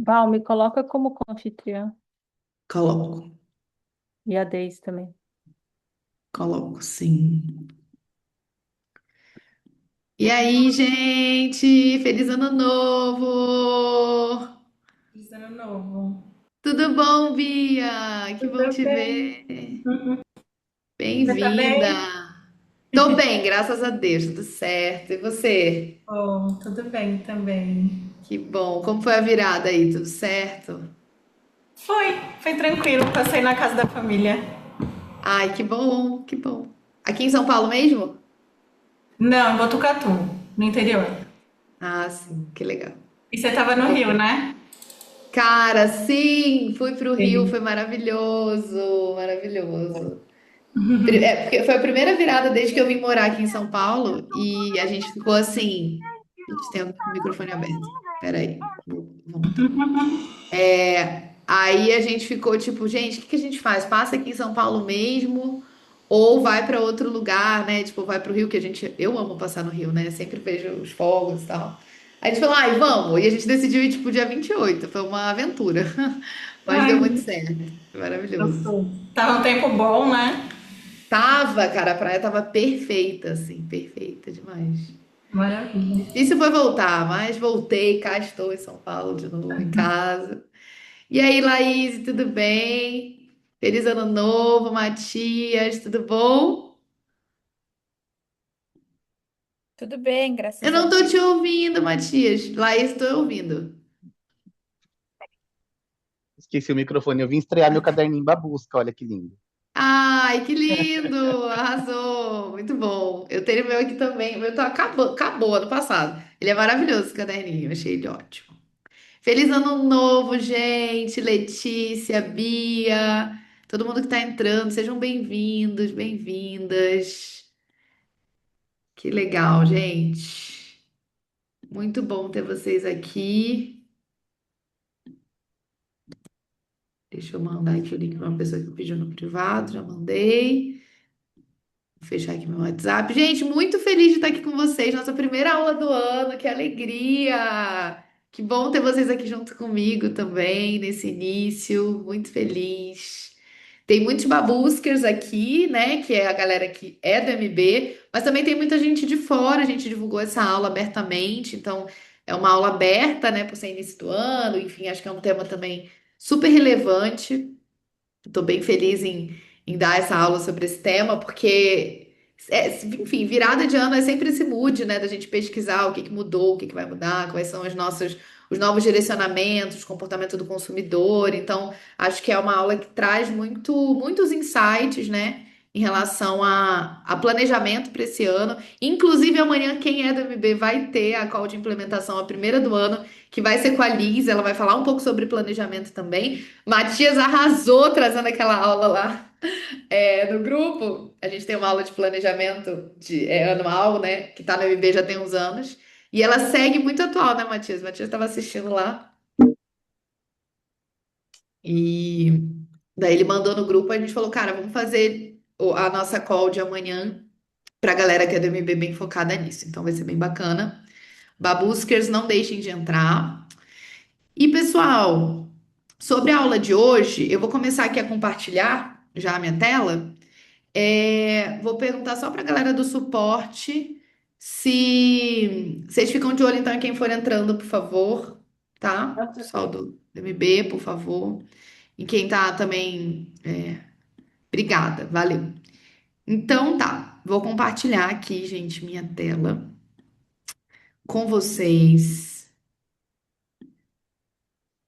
Val, me coloca como anfitriã Coloco, e a Deise também. coloco, sim. E aí, gente? Feliz ano novo! Feliz ano novo. Tudo bom, Bia? Que bom Tudo te bem? ver. Você tá Bem-vinda. bem? Tô bem, graças a Deus, tudo certo. E você? Oh, tudo bem também. Que bom. Como foi a virada aí? Tudo certo? Foi tranquilo, passei na casa da família. Ai, que bom, que bom. Aqui em São Paulo mesmo? Não, em Botucatu, no interior. Ah, sim, que legal. E você tava no Rio, né? Cara, sim, fui pro Rio, Sim. foi maravilhoso, maravilhoso. É, porque foi a primeira virada desde que eu vim morar aqui em São Paulo e a gente ficou assim. Gente, tem o microfone aberto. Peraí, vou montar. Aí a gente ficou tipo, gente, o que que a gente faz? Passa aqui em São Paulo mesmo ou vai para outro lugar, né? Tipo, vai pro Rio, que eu amo passar no Rio, né? Sempre vejo os fogos e tal. Aí a gente falou, ai, vamos. E a gente decidiu ir tipo dia 28. Foi uma aventura, mas deu muito Ai, certo. Maravilhoso. gostoso. Tava um tempo bom, né? Tava, cara, a praia tava perfeita, assim, perfeita demais. Maravilha. Difícil foi voltar, mas voltei, cá estou em São Paulo de novo, em casa. E aí, Laís, tudo bem? Feliz ano novo, Matias, tudo bom? Tudo bem, Eu graças a não tô Deus. te ouvindo, Matias. Laís, tô ouvindo. Esqueci o microfone. Eu vim estrear meu caderninho Babusca, olha que lindo. Ai, que lindo! Arrasou! Muito bom. Eu tenho o meu aqui também. O meu acabou ano passado. Ele é maravilhoso, esse caderninho. Eu achei ele ótimo. Feliz ano novo, gente! Letícia, Bia, todo mundo que tá entrando, sejam bem-vindos, bem-vindas. Que legal, gente. Muito bom ter vocês aqui. Deixa eu mandar aqui o link para uma pessoa que pediu no privado, já mandei. Vou fechar aqui meu WhatsApp. Gente, muito feliz de estar aqui com vocês. Nossa primeira aula do ano, que alegria! Que bom ter vocês aqui junto comigo também nesse início. Muito feliz. Tem muitos babuskers aqui, né? Que é a galera que é do MB, mas também tem muita gente de fora. A gente divulgou essa aula abertamente, então é uma aula aberta, né? Por ser início do ano, enfim, acho que é um tema também super relevante. Estou bem feliz em dar essa aula sobre esse tema, porque, enfim, virada de ano é sempre esse mood, né, da gente pesquisar o que que mudou, o que que vai mudar, quais são os novos direcionamentos, comportamento do consumidor. Então, acho que é uma aula que traz muitos insights, né, em relação a planejamento para esse ano. Inclusive, amanhã, quem é do MB vai ter a call de implementação, a primeira do ano, que vai ser com a Liz, ela vai falar um pouco sobre planejamento também. Matias arrasou trazendo aquela aula lá no grupo. A gente tem uma aula de planejamento anual, né? Que tá no MB já tem uns anos. E ela segue muito atual, né, Matias? Matias estava assistindo lá. E daí ele mandou no grupo, a gente falou, cara, vamos fazer a nossa call de amanhã pra galera que é do MB bem focada nisso. Então vai ser bem bacana. Babuskers, não deixem de entrar. E pessoal, sobre a aula de hoje, eu vou começar aqui a compartilhar já a minha tela. Vou perguntar só para a galera do suporte se vocês ficam de olho então em quem for entrando, por favor, tá? Pessoal do MB, por favor. E quem tá também, obrigada, valeu. Então tá, vou compartilhar aqui, gente, minha tela com vocês.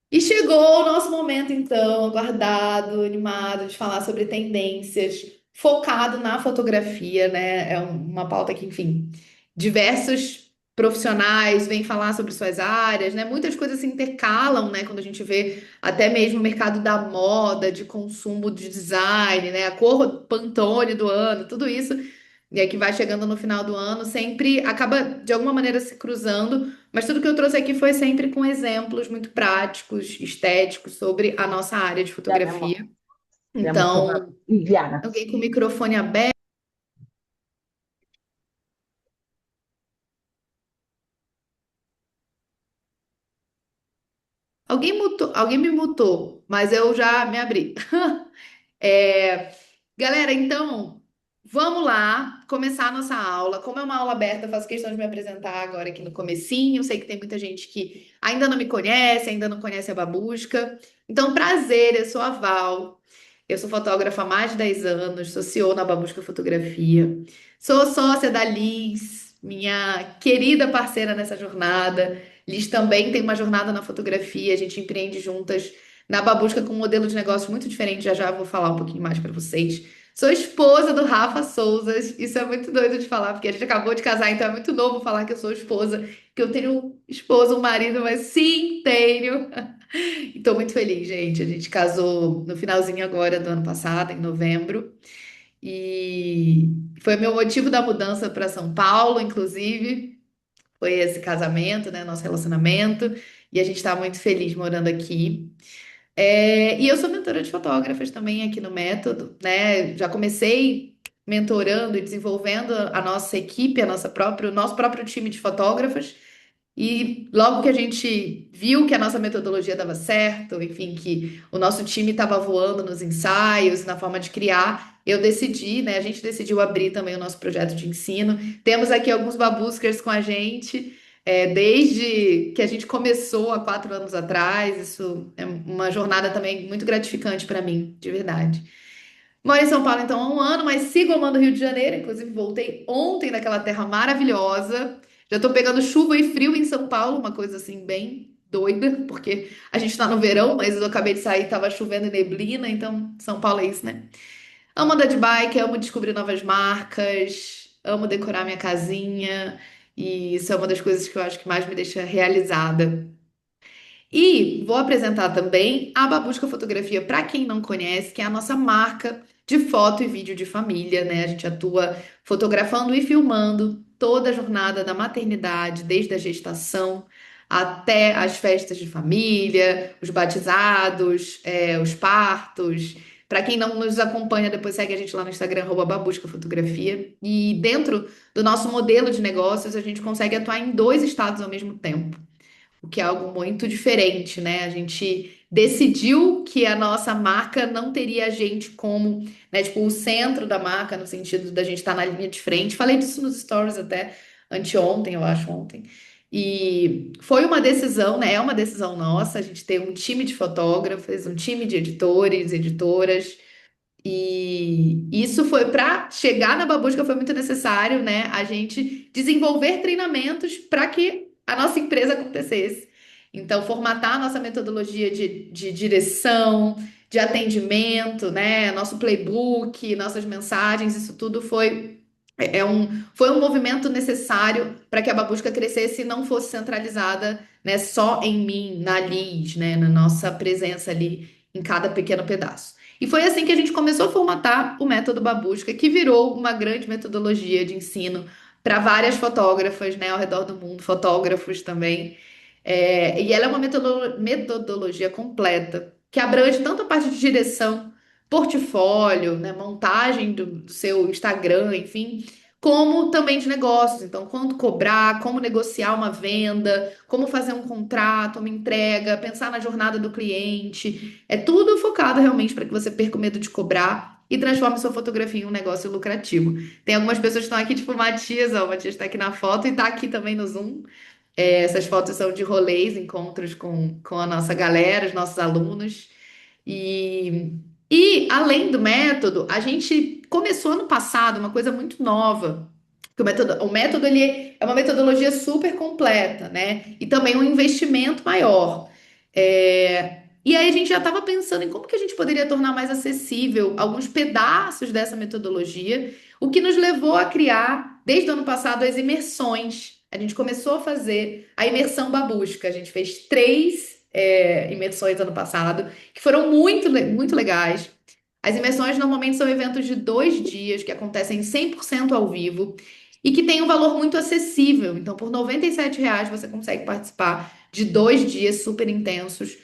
E chegou o nosso momento, então, aguardado, animado, de falar sobre tendências, focado na fotografia, né? É uma pauta que, enfim, diversos profissionais vêm falar sobre suas áreas, né? Muitas coisas se intercalam, né? Quando a gente vê até mesmo o mercado da moda, de consumo de design, né? A cor Pantone do ano, tudo isso, e aí que vai chegando no final do ano, sempre acaba de alguma maneira se cruzando. Mas tudo que eu trouxe aqui foi sempre com exemplos muito práticos, estéticos sobre a nossa área de fotografia. Abbiamo Então, trovato Viviana. alguém com o microfone aberto. alguém me mutou, mas eu já me abri. É, galera, então, vamos lá começar a nossa aula. Como é uma aula aberta, eu faço questão de me apresentar agora aqui no comecinho. Sei que tem muita gente que ainda não me conhece, ainda não conhece a Babusca. Então, prazer, eu sou a Val. Eu sou fotógrafa há mais de 10 anos, sou CEO na Babusca Fotografia. Sou sócia da Liz, minha querida parceira nessa jornada. Liz também tem uma jornada na fotografia, a gente empreende juntas na Babusca com um modelo de negócio muito diferente. Já já vou falar um pouquinho mais para vocês. Sou esposa do Rafa Souza. Isso é muito doido de falar, porque a gente acabou de casar, então é muito novo falar que eu sou esposa, que eu tenho um esposo, um marido, mas sim, tenho. Estou muito feliz, gente. A gente casou no finalzinho agora do ano passado, em novembro. E foi meu motivo da mudança para São Paulo, inclusive. Foi esse casamento, né? Nosso relacionamento. E a gente está muito feliz morando aqui. E eu sou mentora de fotógrafas também aqui no Método, né? Já comecei mentorando e desenvolvendo a nossa equipe, o nosso próprio time de fotógrafas. E logo que a gente viu que a nossa metodologia dava certo, enfim, que o nosso time estava voando nos ensaios, na forma de criar, eu decidi, né? A gente decidiu abrir também o nosso projeto de ensino. Temos aqui alguns babuskers com a gente, desde que a gente começou há 4 anos atrás. Isso é uma jornada também muito gratificante para mim, de verdade. Moro em São Paulo, então, há um ano, mas sigo amando o Rio de Janeiro. Inclusive, voltei ontem daquela terra maravilhosa. Já tô pegando chuva e frio em São Paulo, uma coisa assim, bem doida, porque a gente tá no verão, mas eu acabei de sair, tava chovendo e neblina, então São Paulo é isso, né? Amo andar de bike, amo descobrir novas marcas, amo decorar minha casinha, e isso é uma das coisas que eu acho que mais me deixa realizada. E vou apresentar também a Babusca Fotografia, para quem não conhece, que é a nossa marca de foto e vídeo de família, né? A gente atua fotografando e filmando toda a jornada da maternidade, desde a gestação até as festas de família, os batizados, os partos. Para quem não nos acompanha, depois segue a gente lá no Instagram, Babusca Fotografia. E dentro do nosso modelo de negócios, a gente consegue atuar em 2 estados ao mesmo tempo, o que é algo muito diferente, né? A gente decidiu que a nossa marca não teria a gente como, né, tipo, o centro da marca, no sentido da gente estar na linha de frente. Falei disso nos stories até anteontem, eu acho, ontem. E foi uma decisão, né? É uma decisão nossa. A gente tem um time de fotógrafos, um time de editores, editoras. E isso foi para chegar na Babusca foi muito necessário, né? A gente desenvolver treinamentos para que a nossa empresa acontecesse. Então, formatar a nossa metodologia de direção, de atendimento, né? Nosso playbook, nossas mensagens, isso tudo foi um movimento necessário para que a Babusca crescesse e não fosse centralizada, né, só em mim, na Liz, né? Na nossa presença ali em cada pequeno pedaço. E foi assim que a gente começou a formatar o método Babusca, que virou uma grande metodologia de ensino para várias fotógrafas, né, ao redor do mundo, fotógrafos também. E ela é uma metodologia completa, que abrange tanto a parte de direção, portfólio, né, montagem do seu Instagram, enfim, como também de negócios. Então, quando cobrar, como negociar uma venda, como fazer um contrato, uma entrega, pensar na jornada do cliente. É tudo focado realmente para que você perca o medo de cobrar e transforme sua fotografia em um negócio lucrativo. Tem algumas pessoas que estão aqui, tipo o Matias, ó, o Matias está aqui na foto e está aqui também no Zoom. Essas fotos são de rolês, encontros com a nossa galera, os nossos alunos. E, e além do método, a gente começou ano passado uma coisa muito nova. Que o método ele é uma metodologia super completa, né? E também um investimento maior. E aí a gente já estava pensando em como que a gente poderia tornar mais acessível alguns pedaços dessa metodologia, o que nos levou a criar, desde o ano passado, as imersões. A gente começou a fazer a imersão Babusca. A gente fez 3 imersões ano passado, que foram muito legais. As imersões normalmente são eventos de 2 dias, que acontecem 100% ao vivo e que tem um valor muito acessível. Então, por R$ 97 você consegue participar de 2 dias super intensos,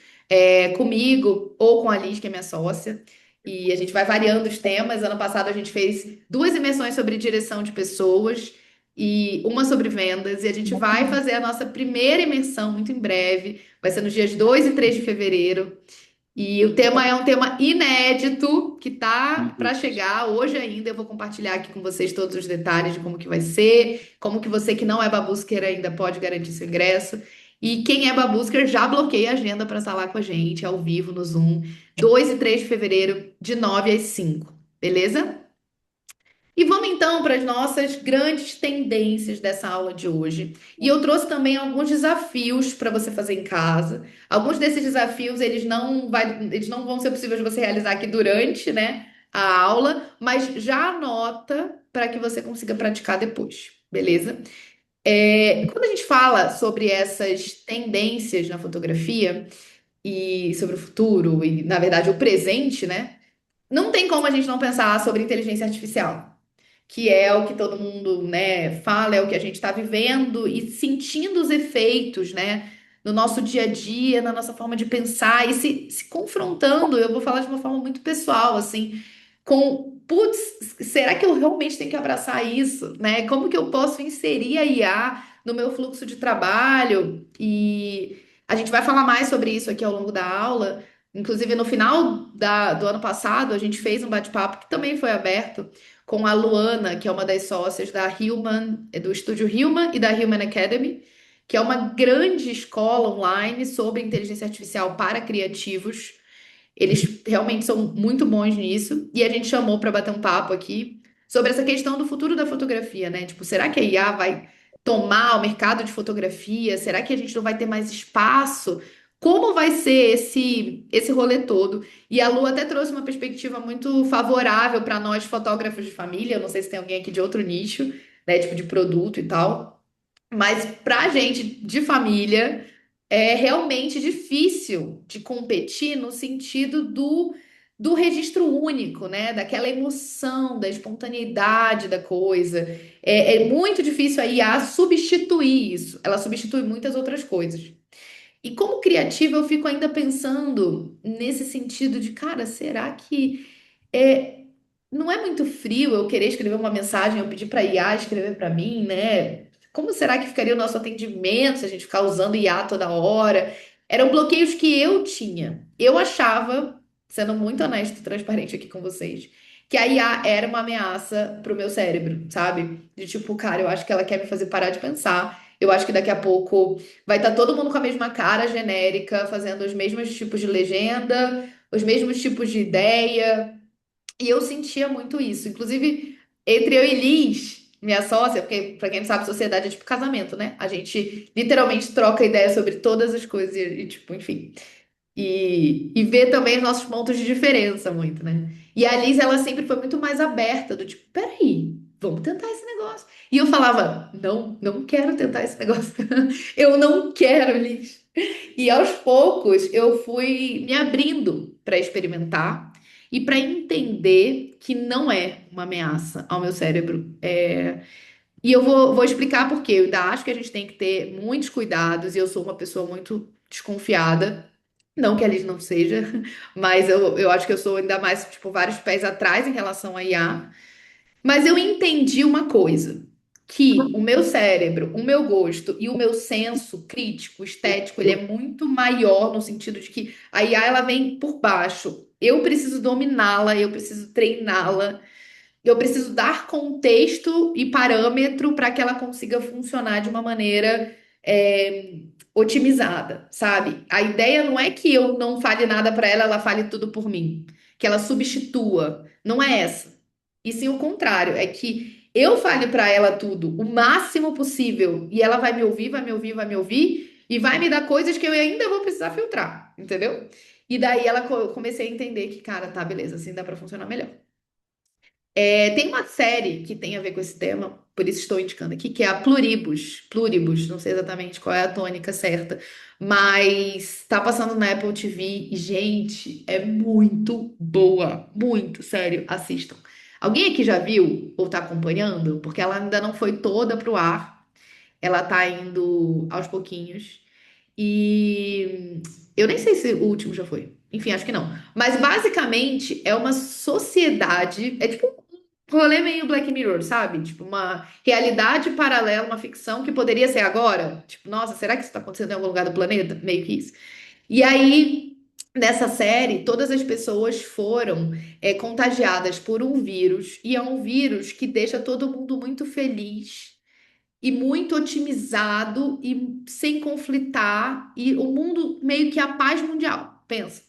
comigo ou com a Liz, que é minha sócia. E a gente vai variando os temas. Ano passado a gente fez 2 imersões sobre direção de pessoas. e uma sobre vendas, e a gente vai fazer a nossa primeira imersão muito em breve. Vai ser nos dias 2 e 3 de fevereiro. E o tema é um tema inédito que tá para chegar hoje ainda. Eu vou compartilhar aqui com vocês todos os detalhes de como que vai ser, como que você que não é babusker ainda pode garantir seu ingresso. E quem é babusker já bloqueia a agenda para estar lá com a gente ao vivo no Zoom, 2 e 3 de fevereiro, de 9 às 5, beleza? E vamos então para as nossas grandes tendências dessa aula de hoje. E eu trouxe também alguns desafios para você fazer em casa. Alguns desses desafios eles não vão ser possíveis de você realizar aqui durante, né, a aula, mas já anota para que você consiga praticar depois, beleza? Quando a gente fala sobre essas tendências na fotografia e sobre o futuro e, na verdade, o presente, né? Não tem como a gente não pensar sobre inteligência artificial, que é o que todo mundo, né, fala, é o que a gente está vivendo e sentindo os efeitos, né, no nosso dia a dia, na nossa forma de pensar e se confrontando, eu vou falar de uma forma muito pessoal, assim, com, putz, será que eu realmente tenho que abraçar isso, né? Como que eu posso inserir a IA no meu fluxo de trabalho? E a gente vai falar mais sobre isso aqui ao longo da aula. Inclusive, no final do ano passado, a gente fez um bate-papo que também foi aberto com a Luana, que é uma das sócias da Human, do estúdio Human e da Human Academy, que é uma grande escola online sobre inteligência artificial para criativos. Eles realmente são muito bons nisso. E a gente chamou para bater um papo aqui sobre essa questão do futuro da fotografia, né? Tipo, será que a IA vai tomar o mercado de fotografia? Será que a gente não vai ter mais espaço? Como vai ser esse rolê todo? E a Lu até trouxe uma perspectiva muito favorável para nós fotógrafos de família. Eu não sei se tem alguém aqui de outro nicho, né, tipo de produto e tal. Mas pra gente de família é realmente difícil de competir no sentido do registro único, né? Daquela emoção, da espontaneidade da coisa. É muito difícil a IA substituir isso. Ela substitui muitas outras coisas. E como criativa, eu fico ainda pensando nesse sentido de, cara, será que é, não é muito frio eu querer escrever uma mensagem, eu pedir para IA escrever para mim, né? Como será que ficaria o nosso atendimento se a gente ficar usando IA toda hora? Eram bloqueios que eu tinha. Eu achava, sendo muito honesto e transparente aqui com vocês, que a IA era uma ameaça pro meu cérebro, sabe? De tipo, cara, eu acho que ela quer me fazer parar de pensar. Eu acho que daqui a pouco vai estar todo mundo com a mesma cara genérica, fazendo os mesmos tipos de legenda, os mesmos tipos de ideia. E eu sentia muito isso. Inclusive, entre eu e Liz, minha sócia, porque, pra quem não sabe, sociedade é tipo casamento, né? A gente literalmente troca ideia sobre todas as coisas tipo, enfim. E ver também os nossos pontos de diferença muito, né? E a Liz, ela sempre foi muito mais aberta, do tipo, peraí, vamos tentar esse negócio. E eu falava, não, não quero tentar esse negócio. Eu não quero, Liz. E aos poucos eu fui me abrindo para experimentar e para entender que não é uma ameaça ao meu cérebro. E eu vou explicar por quê. Eu ainda acho que a gente tem que ter muitos cuidados e eu sou uma pessoa muito desconfiada. Não que a Liz não seja, mas eu acho que eu sou ainda mais, tipo, vários pés atrás em relação a IA. Mas eu entendi uma coisa, que o meu cérebro, o meu gosto e o meu senso crítico, estético, ele é muito maior no sentido de que a IA ela vem por baixo. Eu preciso dominá-la, eu preciso treiná-la, eu preciso dar contexto e parâmetro para que ela consiga funcionar de uma maneira otimizada, sabe? A ideia não é que eu não fale nada para ela, ela fale tudo por mim, que ela substitua. Não é essa. E sim o contrário, é que eu fale para ela tudo o máximo possível e ela vai me ouvir, vai me ouvir, vai me ouvir e vai me dar coisas que eu ainda vou precisar filtrar, entendeu? E daí comecei a entender que, cara, tá, beleza, assim dá para funcionar melhor. Tem uma série que tem a ver com esse tema, por isso estou indicando aqui, que é a Pluribus. Pluribus, não sei exatamente qual é a tônica certa, mas tá passando na Apple TV e, gente, é muito boa. Muito, sério, assistam. Alguém aqui já viu ou tá acompanhando? Porque ela ainda não foi toda pro ar, ela tá indo aos pouquinhos. E eu nem sei se o último já foi. Enfim, acho que não. Mas basicamente é uma sociedade, é tipo rolê meio Black Mirror, sabe? Tipo, uma realidade paralela, uma ficção que poderia ser agora. Tipo, nossa, será que isso tá acontecendo em algum lugar do planeta? Meio que isso. E aí, nessa série, todas as pessoas foram contagiadas por um vírus, e é um vírus que deixa todo mundo muito feliz e muito otimizado e sem conflitar, e o mundo meio que a paz mundial, pensa.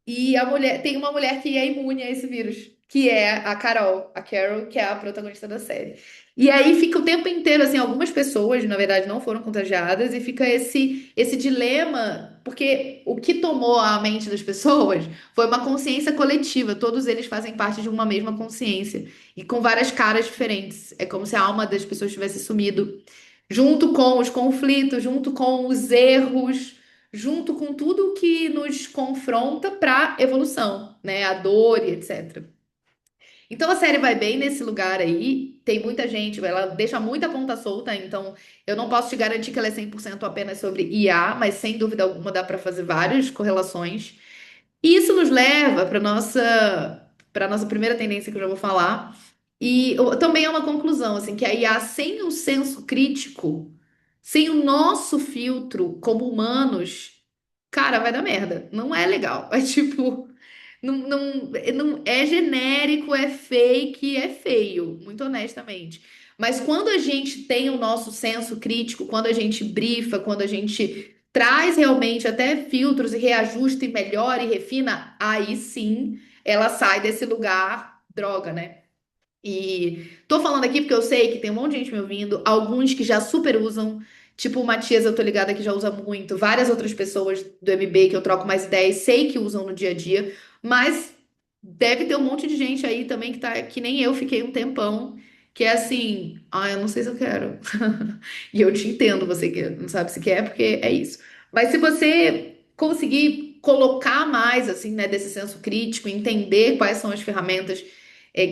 E a mulher, tem uma mulher que é imune a esse vírus, que é a Carol, que é a protagonista da série. E aí fica o tempo inteiro, assim, algumas pessoas, na verdade, não foram contagiadas, e fica esse dilema, porque o que tomou a mente das pessoas foi uma consciência coletiva, todos eles fazem parte de uma mesma consciência, e com várias caras diferentes. É como se a alma das pessoas tivesse sumido, junto com os conflitos, junto com os erros, junto com tudo que nos confronta para evolução, né? A dor e etc. Então a série vai bem nesse lugar aí. Tem muita gente, ela deixa muita ponta solta, então eu não posso te garantir que ela é 100% apenas sobre IA, mas sem dúvida alguma dá para fazer várias correlações. E isso nos leva para nossa primeira tendência que eu já vou falar. E também é uma conclusão, assim, que a IA sem o senso crítico, sem o nosso filtro como humanos, cara, vai dar merda. Não é legal. É tipo, não é genérico, é fake, é feio, muito honestamente. Mas quando a gente tem o nosso senso crítico, quando a gente brifa, quando a gente traz realmente até filtros e reajusta e melhora e refina, aí sim ela sai desse lugar droga, né? E tô falando aqui porque eu sei que tem um monte de gente me ouvindo, alguns que já super usam, tipo o Matias, eu tô ligada que já usa muito, várias outras pessoas do MB que eu troco mais ideias, sei que usam no dia a dia, mas deve ter um monte de gente aí também que tá que nem eu fiquei um tempão, que é assim, ah, eu não sei se eu quero. E eu te entendo, você que não sabe se quer, porque é isso. Mas se você conseguir colocar mais assim, né, desse senso crítico, entender quais são as ferramentas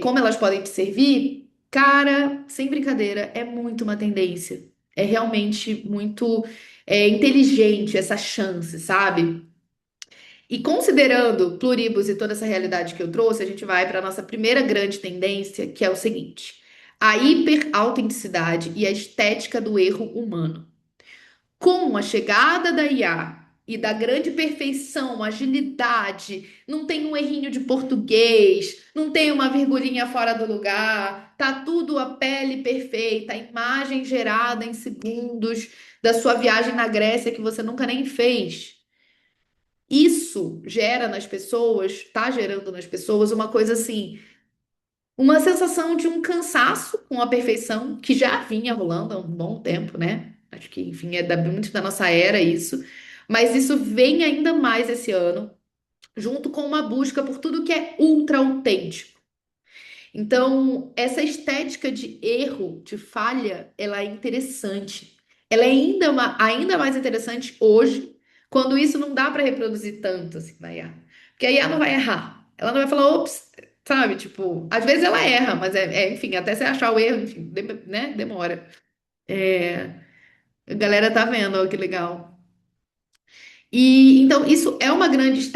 como elas podem te servir, cara, sem brincadeira, é muito uma tendência. É realmente muito inteligente essa chance, sabe? E considerando pluribus e toda essa realidade que eu trouxe, a gente vai para a nossa primeira grande tendência, que é o seguinte: a hiperautenticidade e a estética do erro humano. Com a chegada da IA e da grande perfeição, agilidade, não tem um errinho de português, não tem uma virgulinha fora do lugar, tá tudo a pele perfeita, a imagem gerada em segundos da sua viagem na Grécia que você nunca nem fez. Isso gera nas pessoas, tá gerando nas pessoas uma coisa assim, uma sensação de um cansaço com a perfeição que já vinha rolando há um bom tempo, né? Acho que, enfim, muito da nossa era isso. Mas isso vem ainda mais esse ano, junto com uma busca por tudo que é ultra autêntico. Então, essa estética de erro, de falha, ela é interessante. Ela é ainda mais interessante hoje, quando isso não dá para reproduzir tanto assim na IA. Porque a IA não vai errar. Ela não vai falar, ops, sabe? Tipo, às vezes ela erra, mas enfim, até você achar o erro, enfim, né? Demora. É, a galera tá vendo, ó, que legal. E então isso é uma grande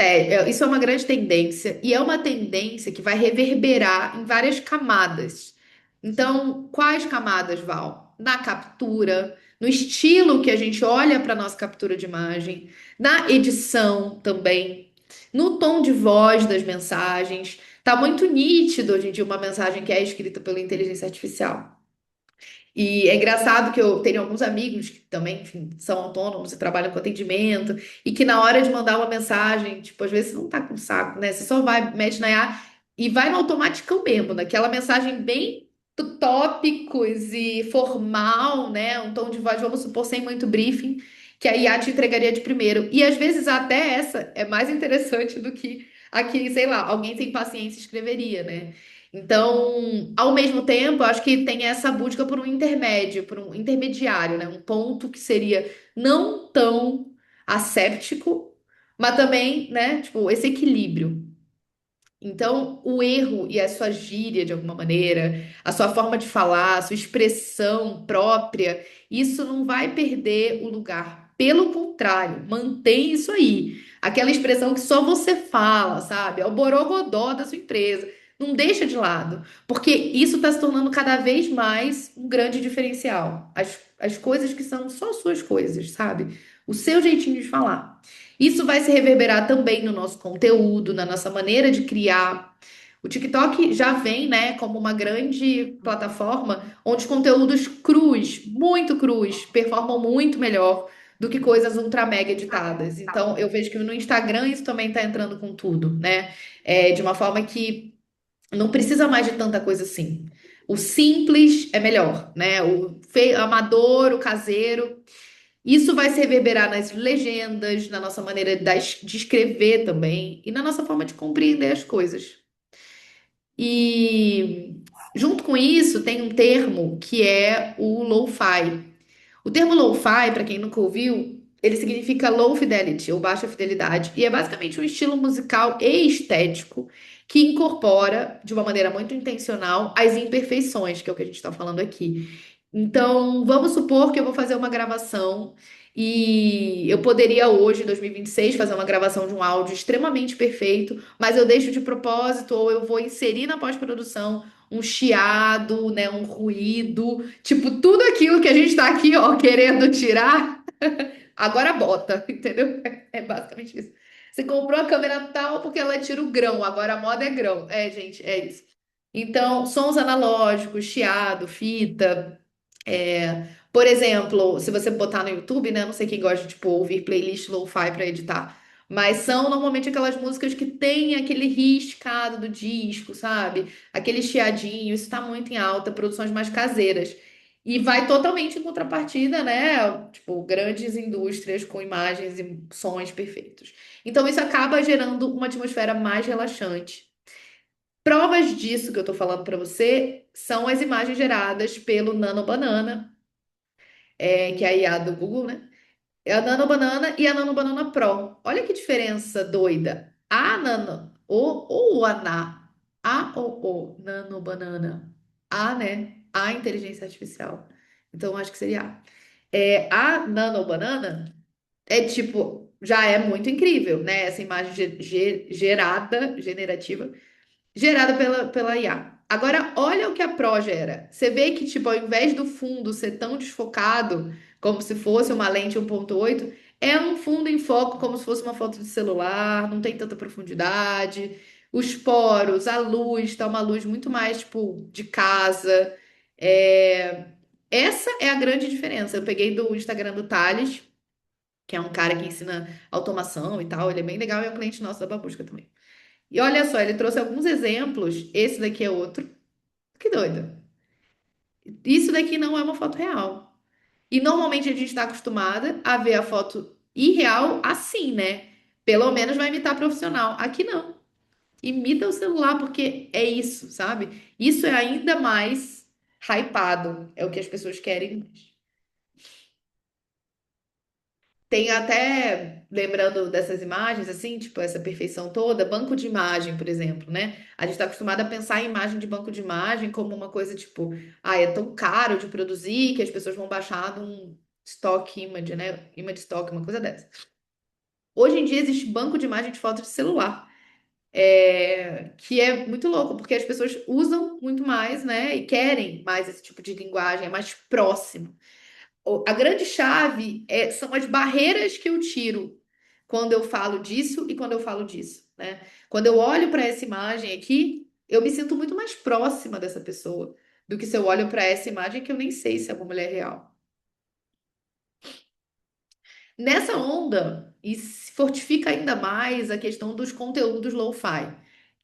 tendência e é uma tendência que vai reverberar em várias camadas. Então, quais camadas, Val? Na captura, no estilo que a gente olha para nossa captura de imagem, na edição também, no tom de voz das mensagens. Tá muito nítido hoje em dia uma mensagem que é escrita pela inteligência artificial. E é engraçado que eu tenho alguns amigos que também, enfim, são autônomos e trabalham com atendimento, e que na hora de mandar uma mensagem, tipo, às vezes você não tá com saco, né? Você só vai, mete na IA e vai no automático mesmo, naquela mensagem bem tópicos e formal, né? Um tom de voz, vamos supor, sem muito briefing, que a IA te entregaria de primeiro. E às vezes até essa é mais interessante do que aqui, sei lá, alguém sem paciência escreveria, né? Então, ao mesmo tempo, eu acho que tem essa busca por um intermédio, por um intermediário, né? Um ponto que seria não tão asséptico, mas também, né? Tipo, esse equilíbrio. Então, o erro e a sua gíria, de alguma maneira, a sua forma de falar, a sua expressão própria, isso não vai perder o lugar. Pelo contrário, mantém isso aí. Aquela expressão que só você fala, sabe? É o borogodó da sua empresa. Não deixa de lado, porque isso está se tornando cada vez mais um grande diferencial. As coisas que são só suas coisas, sabe? O seu jeitinho de falar. Isso vai se reverberar também no nosso conteúdo, na nossa maneira de criar. O TikTok já vem, né, como uma grande plataforma onde os conteúdos crus, muito crus, performam muito melhor do que coisas ultra mega editadas. Então, eu vejo que no Instagram isso também está entrando com tudo, né? De uma forma que não precisa mais de tanta coisa assim. O simples é melhor, né? Amador, o caseiro. Isso vai se reverberar nas legendas, na nossa maneira de escrever também e na nossa forma de compreender as coisas. E junto com isso, tem um termo que é o lo-fi. O termo lo-fi, para quem nunca ouviu, ele significa low fidelity, ou baixa fidelidade, e é basicamente um estilo musical e estético que incorpora, de uma maneira muito intencional, as imperfeições, que é o que a gente está falando aqui. Então, vamos supor que eu vou fazer uma gravação e eu poderia hoje, em 2026, fazer uma gravação de um áudio extremamente perfeito, mas eu deixo de propósito ou eu vou inserir na pós-produção um chiado, né, um ruído, tipo, tudo aquilo que a gente tá aqui, ó, querendo tirar, agora bota, entendeu? É basicamente isso. Você comprou a câmera tal porque ela tira o grão, agora a moda é grão. É, gente, é isso. Então, sons analógicos, chiado, fita, por exemplo, se você botar no YouTube, né? Não sei quem gosta de, tipo, ouvir playlist lo-fi para editar. Mas são normalmente aquelas músicas que tem aquele riscado do disco, sabe? Aquele chiadinho, isso tá muito em alta, produções mais caseiras. E vai totalmente em contrapartida, né? Tipo, grandes indústrias com imagens e sons perfeitos. Então, isso acaba gerando uma atmosfera mais relaxante. Provas disso que eu tô falando para você são as imagens geradas pelo Nano Banana, que é a IA do Google, né? É a Nano Banana e a Nano Banana Pro. Olha que diferença doida. A Nano, ou a Na, a ou o Nano Banana. A, né? A inteligência artificial. Então, acho que seria A. A Nano Banana é tipo, já é muito incrível, né? Essa imagem gerada pela IA. Agora, olha o que a Pro gera. Você vê que, tipo, ao invés do fundo ser tão desfocado, como se fosse uma lente 1.8, é um fundo em foco, como se fosse uma foto de celular, não tem tanta profundidade. Os poros, a luz, tá uma luz muito mais, tipo, de casa. É, Essa é a grande diferença. Eu peguei do Instagram do Thales, que é um cara que ensina automação e tal. Ele é bem legal e é um cliente nosso da Babusca também. E olha só, ele trouxe alguns exemplos. Esse daqui é outro. Que doido. Isso daqui não é uma foto real. E normalmente a gente está acostumada a ver a foto irreal assim, né? Pelo menos vai imitar profissional. Aqui não. Imita o celular, porque é isso, sabe? Isso é ainda mais hypado. É o que as pessoas querem. Tem até, lembrando dessas imagens, assim, tipo, essa perfeição toda, banco de imagem, por exemplo, né? A gente está acostumado a pensar em imagem de banco de imagem como uma coisa, tipo, é tão caro de produzir que as pessoas vão baixar num stock image, né? Image stock, uma coisa dessa. Hoje em dia existe banco de imagem de foto de celular, que é muito louco, porque as pessoas usam muito mais, né? E querem mais esse tipo de linguagem, é mais próximo. A grande chave são as barreiras que eu tiro quando eu falo disso e quando eu falo disso, né? Quando eu olho para essa imagem aqui, eu me sinto muito mais próxima dessa pessoa do que se eu olho para essa imagem que eu nem sei se é uma mulher real. Nessa onda, e se fortifica ainda mais a questão dos conteúdos lo-fi,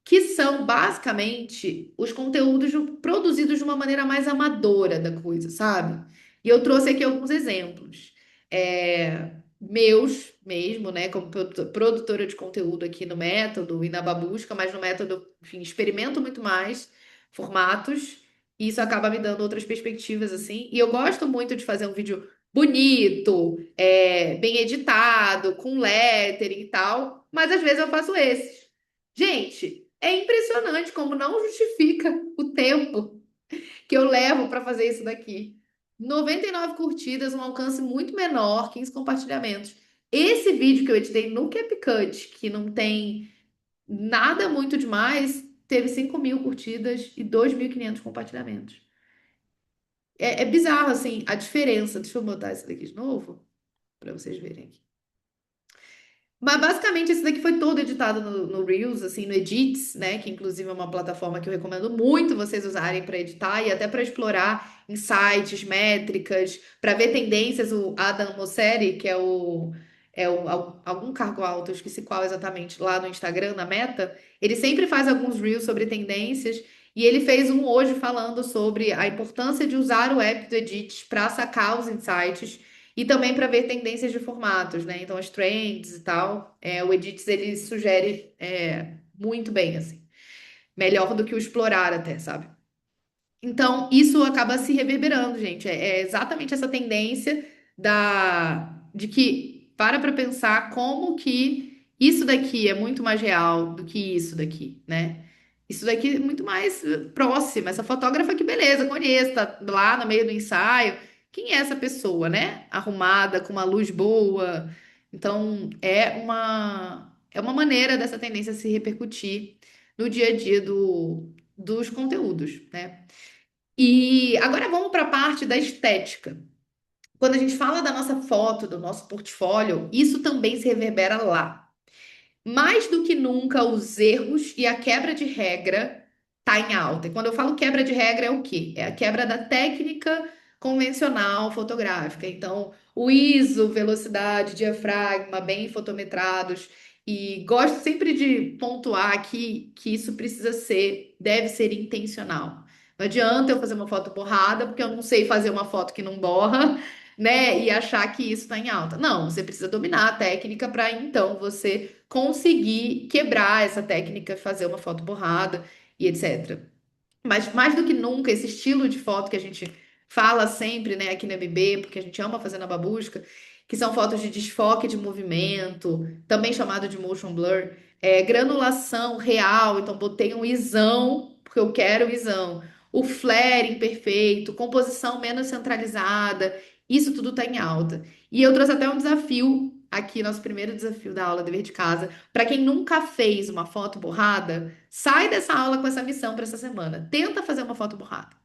que são basicamente os conteúdos produzidos de uma maneira mais amadora da coisa, sabe? E eu trouxe aqui alguns exemplos. Meus mesmo, né, como produtora de conteúdo aqui no Método e na Babusca, mas no Método, enfim, experimento muito mais formatos, e isso acaba me dando outras perspectivas, assim. E eu gosto muito de fazer um vídeo bonito, bem editado, com lettering e tal, mas às vezes eu faço esses. Gente, é impressionante como não justifica o tempo que eu levo para fazer isso daqui. 99 curtidas, um alcance muito menor, 15 compartilhamentos. Esse vídeo que eu editei no CapCut, que não tem nada muito demais, teve 5.000 curtidas e 2.500 compartilhamentos. É bizarro, assim, a diferença. Deixa eu botar isso daqui de novo, para vocês verem aqui. Mas basicamente esse daqui foi todo editado no Reels, assim, no Edits, né? Que inclusive é uma plataforma que eu recomendo muito vocês usarem para editar e até para explorar insights, métricas, para ver tendências. O Adam Mosseri, que algum cargo alto, eu esqueci qual exatamente, lá no Instagram, na Meta, ele sempre faz alguns Reels sobre tendências. E ele fez um hoje falando sobre a importância de usar o app do Edits para sacar os insights e também para ver tendências de formatos, né? Então, as trends e tal. O Edits, ele sugere muito bem, assim. Melhor do que o explorar até, sabe? Então, isso acaba se reverberando, gente. É exatamente essa tendência de que para pensar como que isso daqui é muito mais real do que isso daqui, né? Isso daqui é muito mais próximo. Essa fotógrafa que beleza, conheço, tá lá no meio do ensaio. Quem é essa pessoa, né? Arrumada, com uma luz boa. Então, é uma maneira dessa tendência se repercutir no dia a dia dos conteúdos, né? E agora vamos para a parte da estética. Quando a gente fala da nossa foto, do nosso portfólio, isso também se reverbera lá. Mais do que nunca, os erros e a quebra de regra tá em alta. E quando eu falo quebra de regra, é o quê? É a quebra da técnica convencional fotográfica. Então, o ISO, velocidade, diafragma, bem fotometrados. E gosto sempre de pontuar aqui que isso deve ser intencional. Não adianta eu fazer uma foto borrada, porque eu não sei fazer uma foto que não borra, né? E achar que isso está em alta. Não, você precisa dominar a técnica para então você conseguir quebrar essa técnica, fazer uma foto borrada e etc. Mas mais do que nunca, esse estilo de foto que a gente fala sempre, né, aqui na MB, porque a gente ama fazer na babusca, que são fotos de desfoque de movimento, também chamado de motion blur, granulação real, então botei um isão, porque eu quero isão, o flare imperfeito, composição menos centralizada, isso tudo tá em alta. E eu trouxe até um desafio aqui, nosso primeiro desafio da aula Dever de Casa, para quem nunca fez uma foto borrada, sai dessa aula com essa missão para essa semana. Tenta fazer uma foto borrada.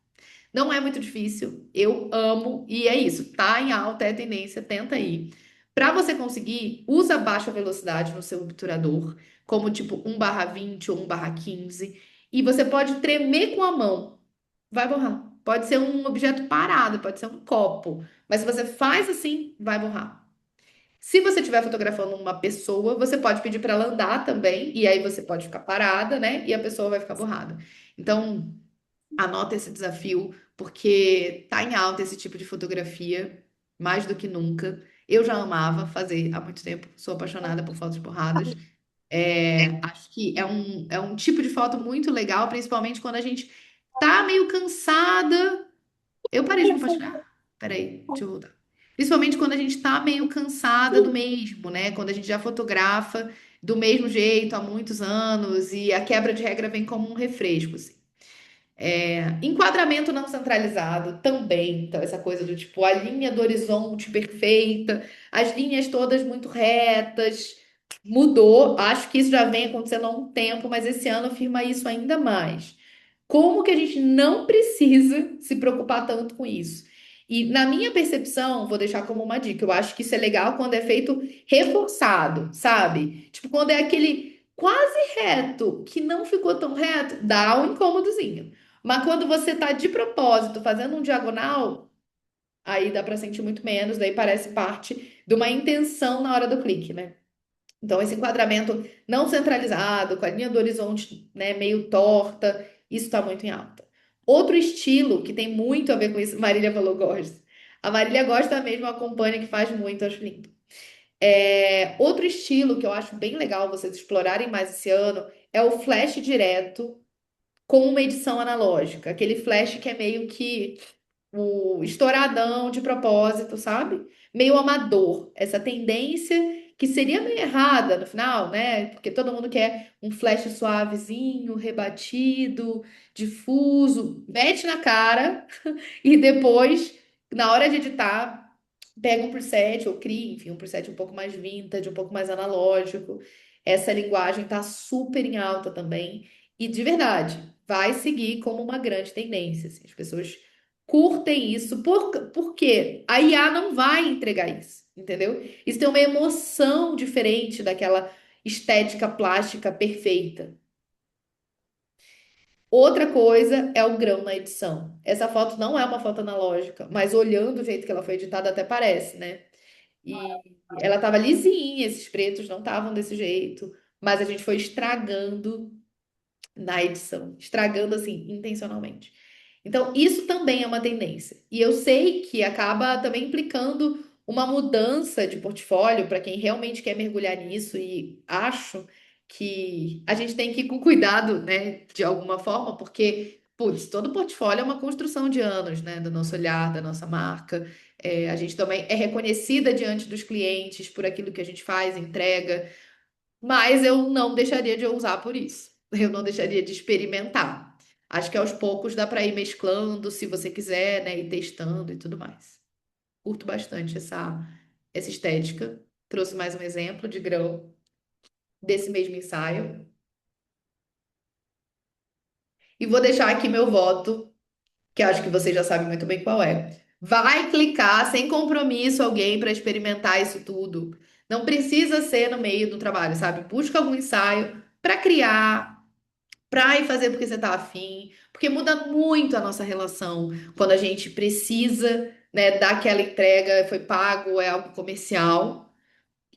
Não é muito difícil, eu amo e é isso. Tá em alta, é tendência, tenta aí. Para você conseguir, usa baixa velocidade no seu obturador, como tipo 1/20 ou 1/15, e você pode tremer com a mão. Vai borrar. Pode ser um objeto parado, pode ser um copo, mas se você faz assim, vai borrar. Se você estiver fotografando uma pessoa, você pode pedir para ela andar também, e aí você pode ficar parada, né? E a pessoa vai ficar borrada. Então, anota esse desafio, porque tá em alta esse tipo de fotografia, mais do que nunca. Eu já amava fazer há muito tempo, sou apaixonada por fotos borradas. Acho que é um tipo de foto muito legal, principalmente quando a gente tá meio cansada. Eu parei de compartilhar? Peraí, deixa eu voltar. Principalmente quando a gente tá meio cansada do mesmo, né? Quando a gente já fotografa do mesmo jeito há muitos anos e a quebra de regra vem como um refresco, assim. Enquadramento não centralizado também. Então, essa coisa do tipo, a linha do horizonte perfeita, as linhas todas muito retas. Mudou. Acho que isso já vem acontecendo há um tempo, mas esse ano afirma isso ainda mais. Como que a gente não precisa se preocupar tanto com isso? E na minha percepção, vou deixar como uma dica, eu acho que isso é legal quando é feito reforçado, sabe? Tipo, quando é aquele quase reto, que não ficou tão reto, dá um incômodozinho. Mas quando você tá de propósito fazendo um diagonal, aí dá pra sentir muito menos, daí parece parte de uma intenção na hora do clique, né? Então, esse enquadramento não centralizado, com a linha do horizonte, né, meio torta, isso está muito em alta. Outro estilo que tem muito a ver com isso, Marília falou gosta. A Marília gosta mesmo, acompanha, que faz muito, acho lindo. Outro estilo que eu acho bem legal vocês explorarem mais esse ano é o flash direto com uma edição analógica. Aquele flash que é meio que o estouradão de propósito, sabe? Meio amador. Essa tendência que seria meio errada no final, né? Porque todo mundo quer um flash suavezinho, rebatido, difuso, mete na cara e depois, na hora de editar, pega um preset ou cria, enfim, um preset um pouco mais vintage, um pouco mais analógico. Essa linguagem tá super em alta também. E de verdade, vai seguir como uma grande tendência. Assim, as pessoas curtem isso, porque a IA não vai entregar isso, entendeu? Isso tem uma emoção diferente daquela estética plástica perfeita. Outra coisa é o grão na edição. Essa foto não é uma foto analógica, mas olhando o jeito que ela foi editada, até parece, né? E ela tava lisinha, esses pretos não estavam desse jeito, mas a gente foi estragando na edição, estragando assim intencionalmente. Então, isso também é uma tendência. E eu sei que acaba também implicando uma mudança de portfólio para quem realmente quer mergulhar nisso, e acho que a gente tem que ir com cuidado, né, de alguma forma, porque, putz, todo portfólio é uma construção de anos, né, do nosso olhar, da nossa marca. A gente também é reconhecida diante dos clientes por aquilo que a gente faz, entrega. Mas eu não deixaria de usar por isso. Eu não deixaria de experimentar. Acho que aos poucos dá para ir mesclando, se você quiser, né? Ir testando e tudo mais. Curto bastante essa estética. Trouxe mais um exemplo de grão desse mesmo ensaio. E vou deixar aqui meu voto, que acho que você já sabe muito bem qual é. Vai clicar sem compromisso alguém para experimentar isso tudo. Não precisa ser no meio do trabalho, sabe? Busca algum ensaio para criar, pra ir fazer porque você tá afim, porque muda muito a nossa relação quando a gente precisa, né, dar aquela entrega, foi pago, é algo comercial,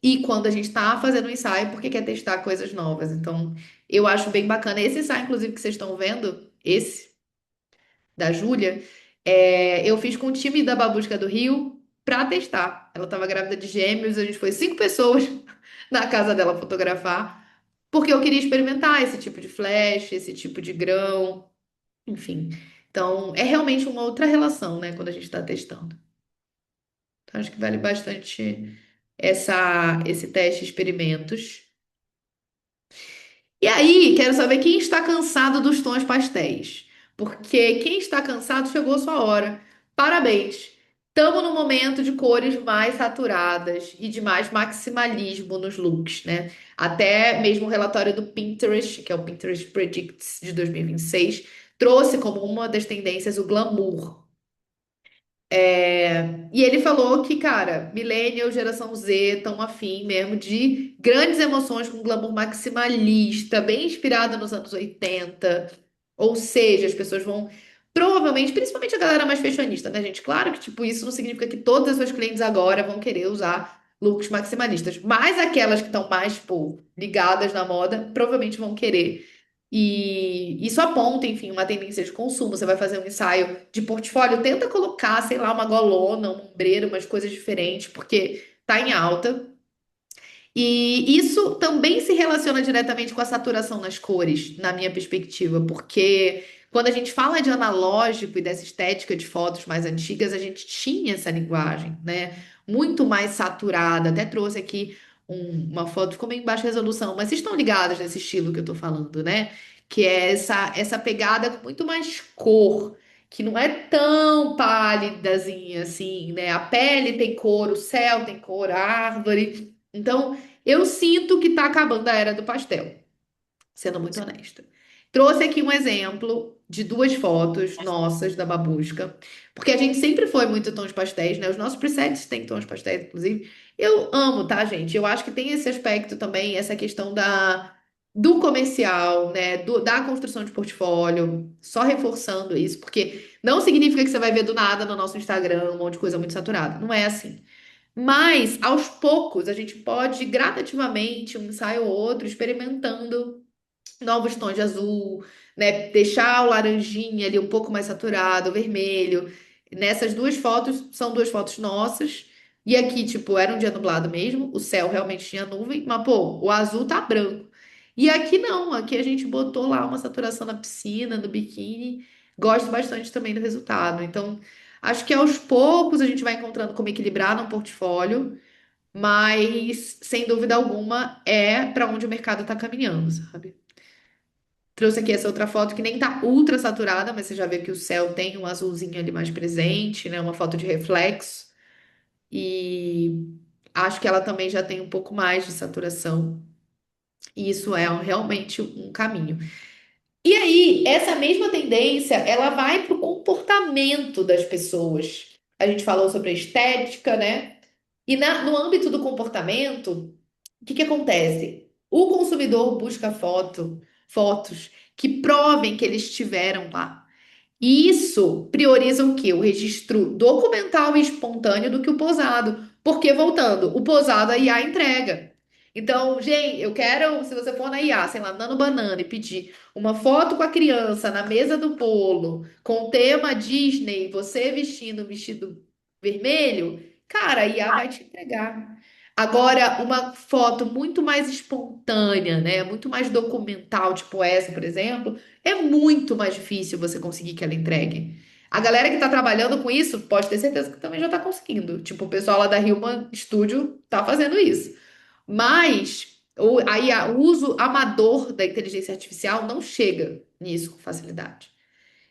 e quando a gente tá fazendo um ensaio porque quer testar coisas novas. Então, eu acho bem bacana. Esse ensaio, inclusive, que vocês estão vendo, esse da Júlia, eu fiz com o time da Babusca do Rio pra testar. Ela tava grávida de gêmeos, a gente foi 5 pessoas na casa dela fotografar. Porque eu queria experimentar esse tipo de flash, esse tipo de grão, enfim. Então, é realmente uma outra relação, né, quando a gente está testando. Então, acho que vale bastante esse teste experimentos. E aí, quero saber quem está cansado dos tons pastéis. Porque quem está cansado chegou a sua hora. Parabéns! Estamos no momento de cores mais saturadas e de mais maximalismo nos looks, né? Até mesmo o relatório do Pinterest, que é o Pinterest Predicts de 2026, trouxe como uma das tendências o glamour. E ele falou que, cara, Millennial, geração Z, estão afim mesmo de grandes emoções com glamour maximalista, bem inspirado nos anos 80. Ou seja, as pessoas vão, provavelmente, principalmente a galera mais fashionista, né, gente? Claro que, tipo, isso não significa que todas as suas clientes agora vão querer usar looks maximalistas. Mas aquelas que estão mais, pô, ligadas na moda, provavelmente vão querer. E isso aponta, enfim, uma tendência de consumo. Você vai fazer um ensaio de portfólio, tenta colocar, sei lá, uma golona, um ombreiro, umas coisas diferentes, porque tá em alta. E isso também se relaciona diretamente com a saturação nas cores, na minha perspectiva, porque quando a gente fala de analógico e dessa estética de fotos mais antigas, a gente tinha essa linguagem, né? Muito mais saturada. Até trouxe aqui uma foto, ficou meio em baixa resolução, mas vocês estão ligados nesse estilo que eu tô falando, né? Que é essa pegada com muito mais cor, que não é tão pálidazinha assim, né? A pele tem cor, o céu tem cor, a árvore. Então, eu sinto que tá acabando a era do pastel, sendo muito honesta. Trouxe aqui um exemplo de duas fotos nossas da Babusca, porque a gente sempre foi muito tons pastéis, né? Os nossos presets têm tons pastéis, inclusive. Eu amo, tá, gente? Eu acho que tem esse aspecto também, essa questão do comercial, né? Da construção de portfólio, só reforçando isso, porque não significa que você vai ver do nada no nosso Instagram um monte de coisa muito saturada. Não é assim. Mas, aos poucos, a gente pode gradativamente, um ensaio ou outro, experimentando novos tons de azul, né? Deixar o laranjinha ali um pouco mais saturado, o vermelho. Nessas duas fotos, são duas fotos nossas. E aqui, tipo, era um dia nublado mesmo, o céu realmente tinha nuvem, mas, pô, o azul tá branco. E aqui não, aqui a gente botou lá uma saturação na piscina, no biquíni. Gosto bastante também do resultado. Então, acho que aos poucos a gente vai encontrando como equilibrar no portfólio, mas sem dúvida alguma é para onde o mercado está caminhando, sabe? Trouxe aqui essa outra foto que nem tá ultra saturada, mas você já vê que o céu tem um azulzinho ali mais presente, né? Uma foto de reflexo. E acho que ela também já tem um pouco mais de saturação. E isso é realmente um caminho. E aí, essa mesma tendência, ela vai para o comportamento das pessoas. A gente falou sobre a estética, né? E no âmbito do comportamento, o que que acontece? O consumidor busca fotos que provem que eles estiveram lá. E isso prioriza o quê? O registro documental e espontâneo do que o posado. Porque, voltando, o posado a IA entrega. Então, gente, eu quero, se você for na IA, sei lá, Nano Banana e pedir uma foto com a criança na mesa do bolo, com o tema Disney, você vestindo um vestido vermelho, cara, a IA vai te entregar. Agora, uma foto muito mais espontânea, né? Muito mais documental, tipo essa, por exemplo, é muito mais difícil você conseguir que ela entregue. A galera que tá trabalhando com isso, pode ter certeza que também já tá conseguindo. Tipo, o pessoal lá da Human Studio tá fazendo isso. Mas o uso amador da inteligência artificial não chega nisso com facilidade.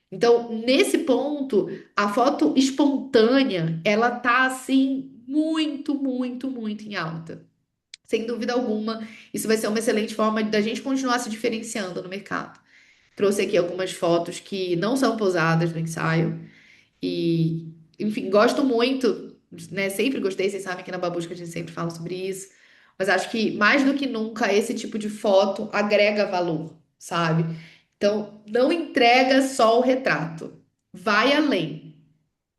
Então, nesse ponto, a foto espontânea, ela tá assim muito, muito, muito em alta. Sem dúvida alguma, isso vai ser uma excelente forma da gente continuar se diferenciando no mercado. Trouxe aqui algumas fotos que não são posadas no ensaio. E, enfim, gosto muito, né? Sempre gostei, vocês sabem que na Babusca a gente sempre fala sobre isso. Mas acho que mais do que nunca esse tipo de foto agrega valor, sabe? Então, não entrega só o retrato. Vai além.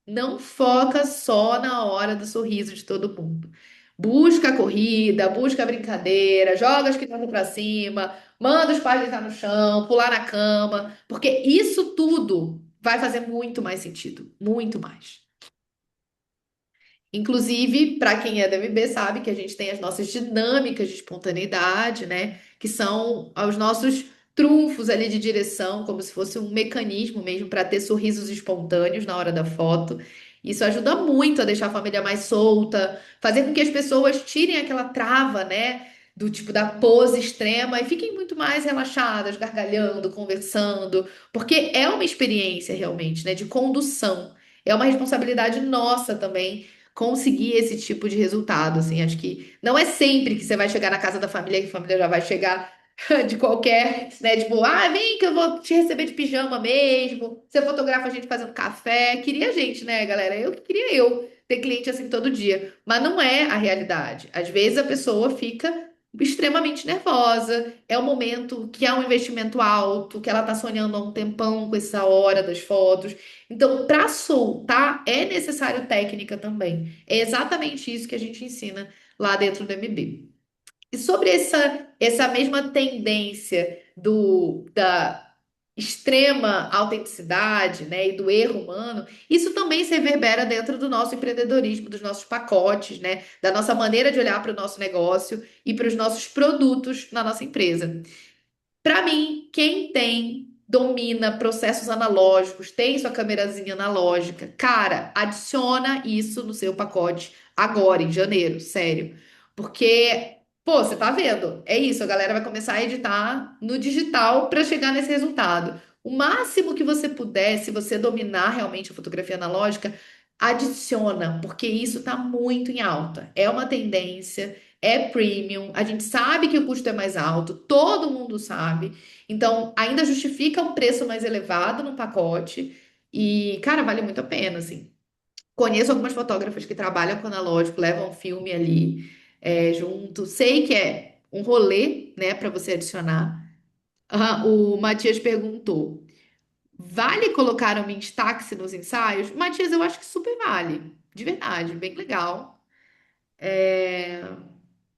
Não foca só na hora do sorriso de todo mundo. Busca a corrida, busca a brincadeira, joga as crianças pra cima, manda os pais deitar no chão, pular na cama, porque isso tudo vai fazer muito mais sentido, muito mais. Inclusive, para quem é da MB sabe que a gente tem as nossas dinâmicas de espontaneidade, né? Que são os nossos trunfos ali de direção, como se fosse um mecanismo mesmo para ter sorrisos espontâneos na hora da foto. Isso ajuda muito a deixar a família mais solta, fazer com que as pessoas tirem aquela trava, né? Do tipo da pose extrema e fiquem muito mais relaxadas, gargalhando, conversando, porque é uma experiência realmente, né? De condução. É uma responsabilidade nossa também conseguir esse tipo de resultado, assim, acho que não é sempre que você vai chegar na casa da família e a família já vai chegar de qualquer, né, tipo, ah, vem que eu vou te receber de pijama mesmo, você fotografa a gente fazendo café, queria a gente, né, galera, eu queria eu ter cliente assim todo dia, mas não é a realidade, às vezes a pessoa fica extremamente nervosa, é um momento que é um investimento alto, que ela tá sonhando há um tempão com essa hora das fotos, então, para soltar, é necessário técnica também. É exatamente isso que a gente ensina lá dentro do MB. E sobre essa mesma tendência da extrema autenticidade, né, e do erro humano, isso também se reverbera dentro do nosso empreendedorismo, dos nossos pacotes, né, da nossa maneira de olhar para o nosso negócio e para os nossos produtos na nossa empresa. Para mim, quem domina processos analógicos, tem sua câmerazinha analógica, cara, adiciona isso no seu pacote agora, em janeiro, sério. Porque, pô, você tá vendo? É isso, a galera vai começar a editar no digital para chegar nesse resultado. O máximo que você puder, se você dominar realmente a fotografia analógica, adiciona, porque isso tá muito em alta. É uma tendência é premium, a gente sabe que o custo é mais alto, todo mundo sabe. Então, ainda justifica um preço mais elevado no pacote. E, cara, vale muito a pena, assim. Conheço algumas fotógrafas que trabalham com analógico, levam filme ali junto. Sei que é um rolê, né, para você adicionar. Ah, o Matias perguntou: vale colocar uma Instax nos ensaios? Matias, eu acho que super vale. De verdade, bem legal.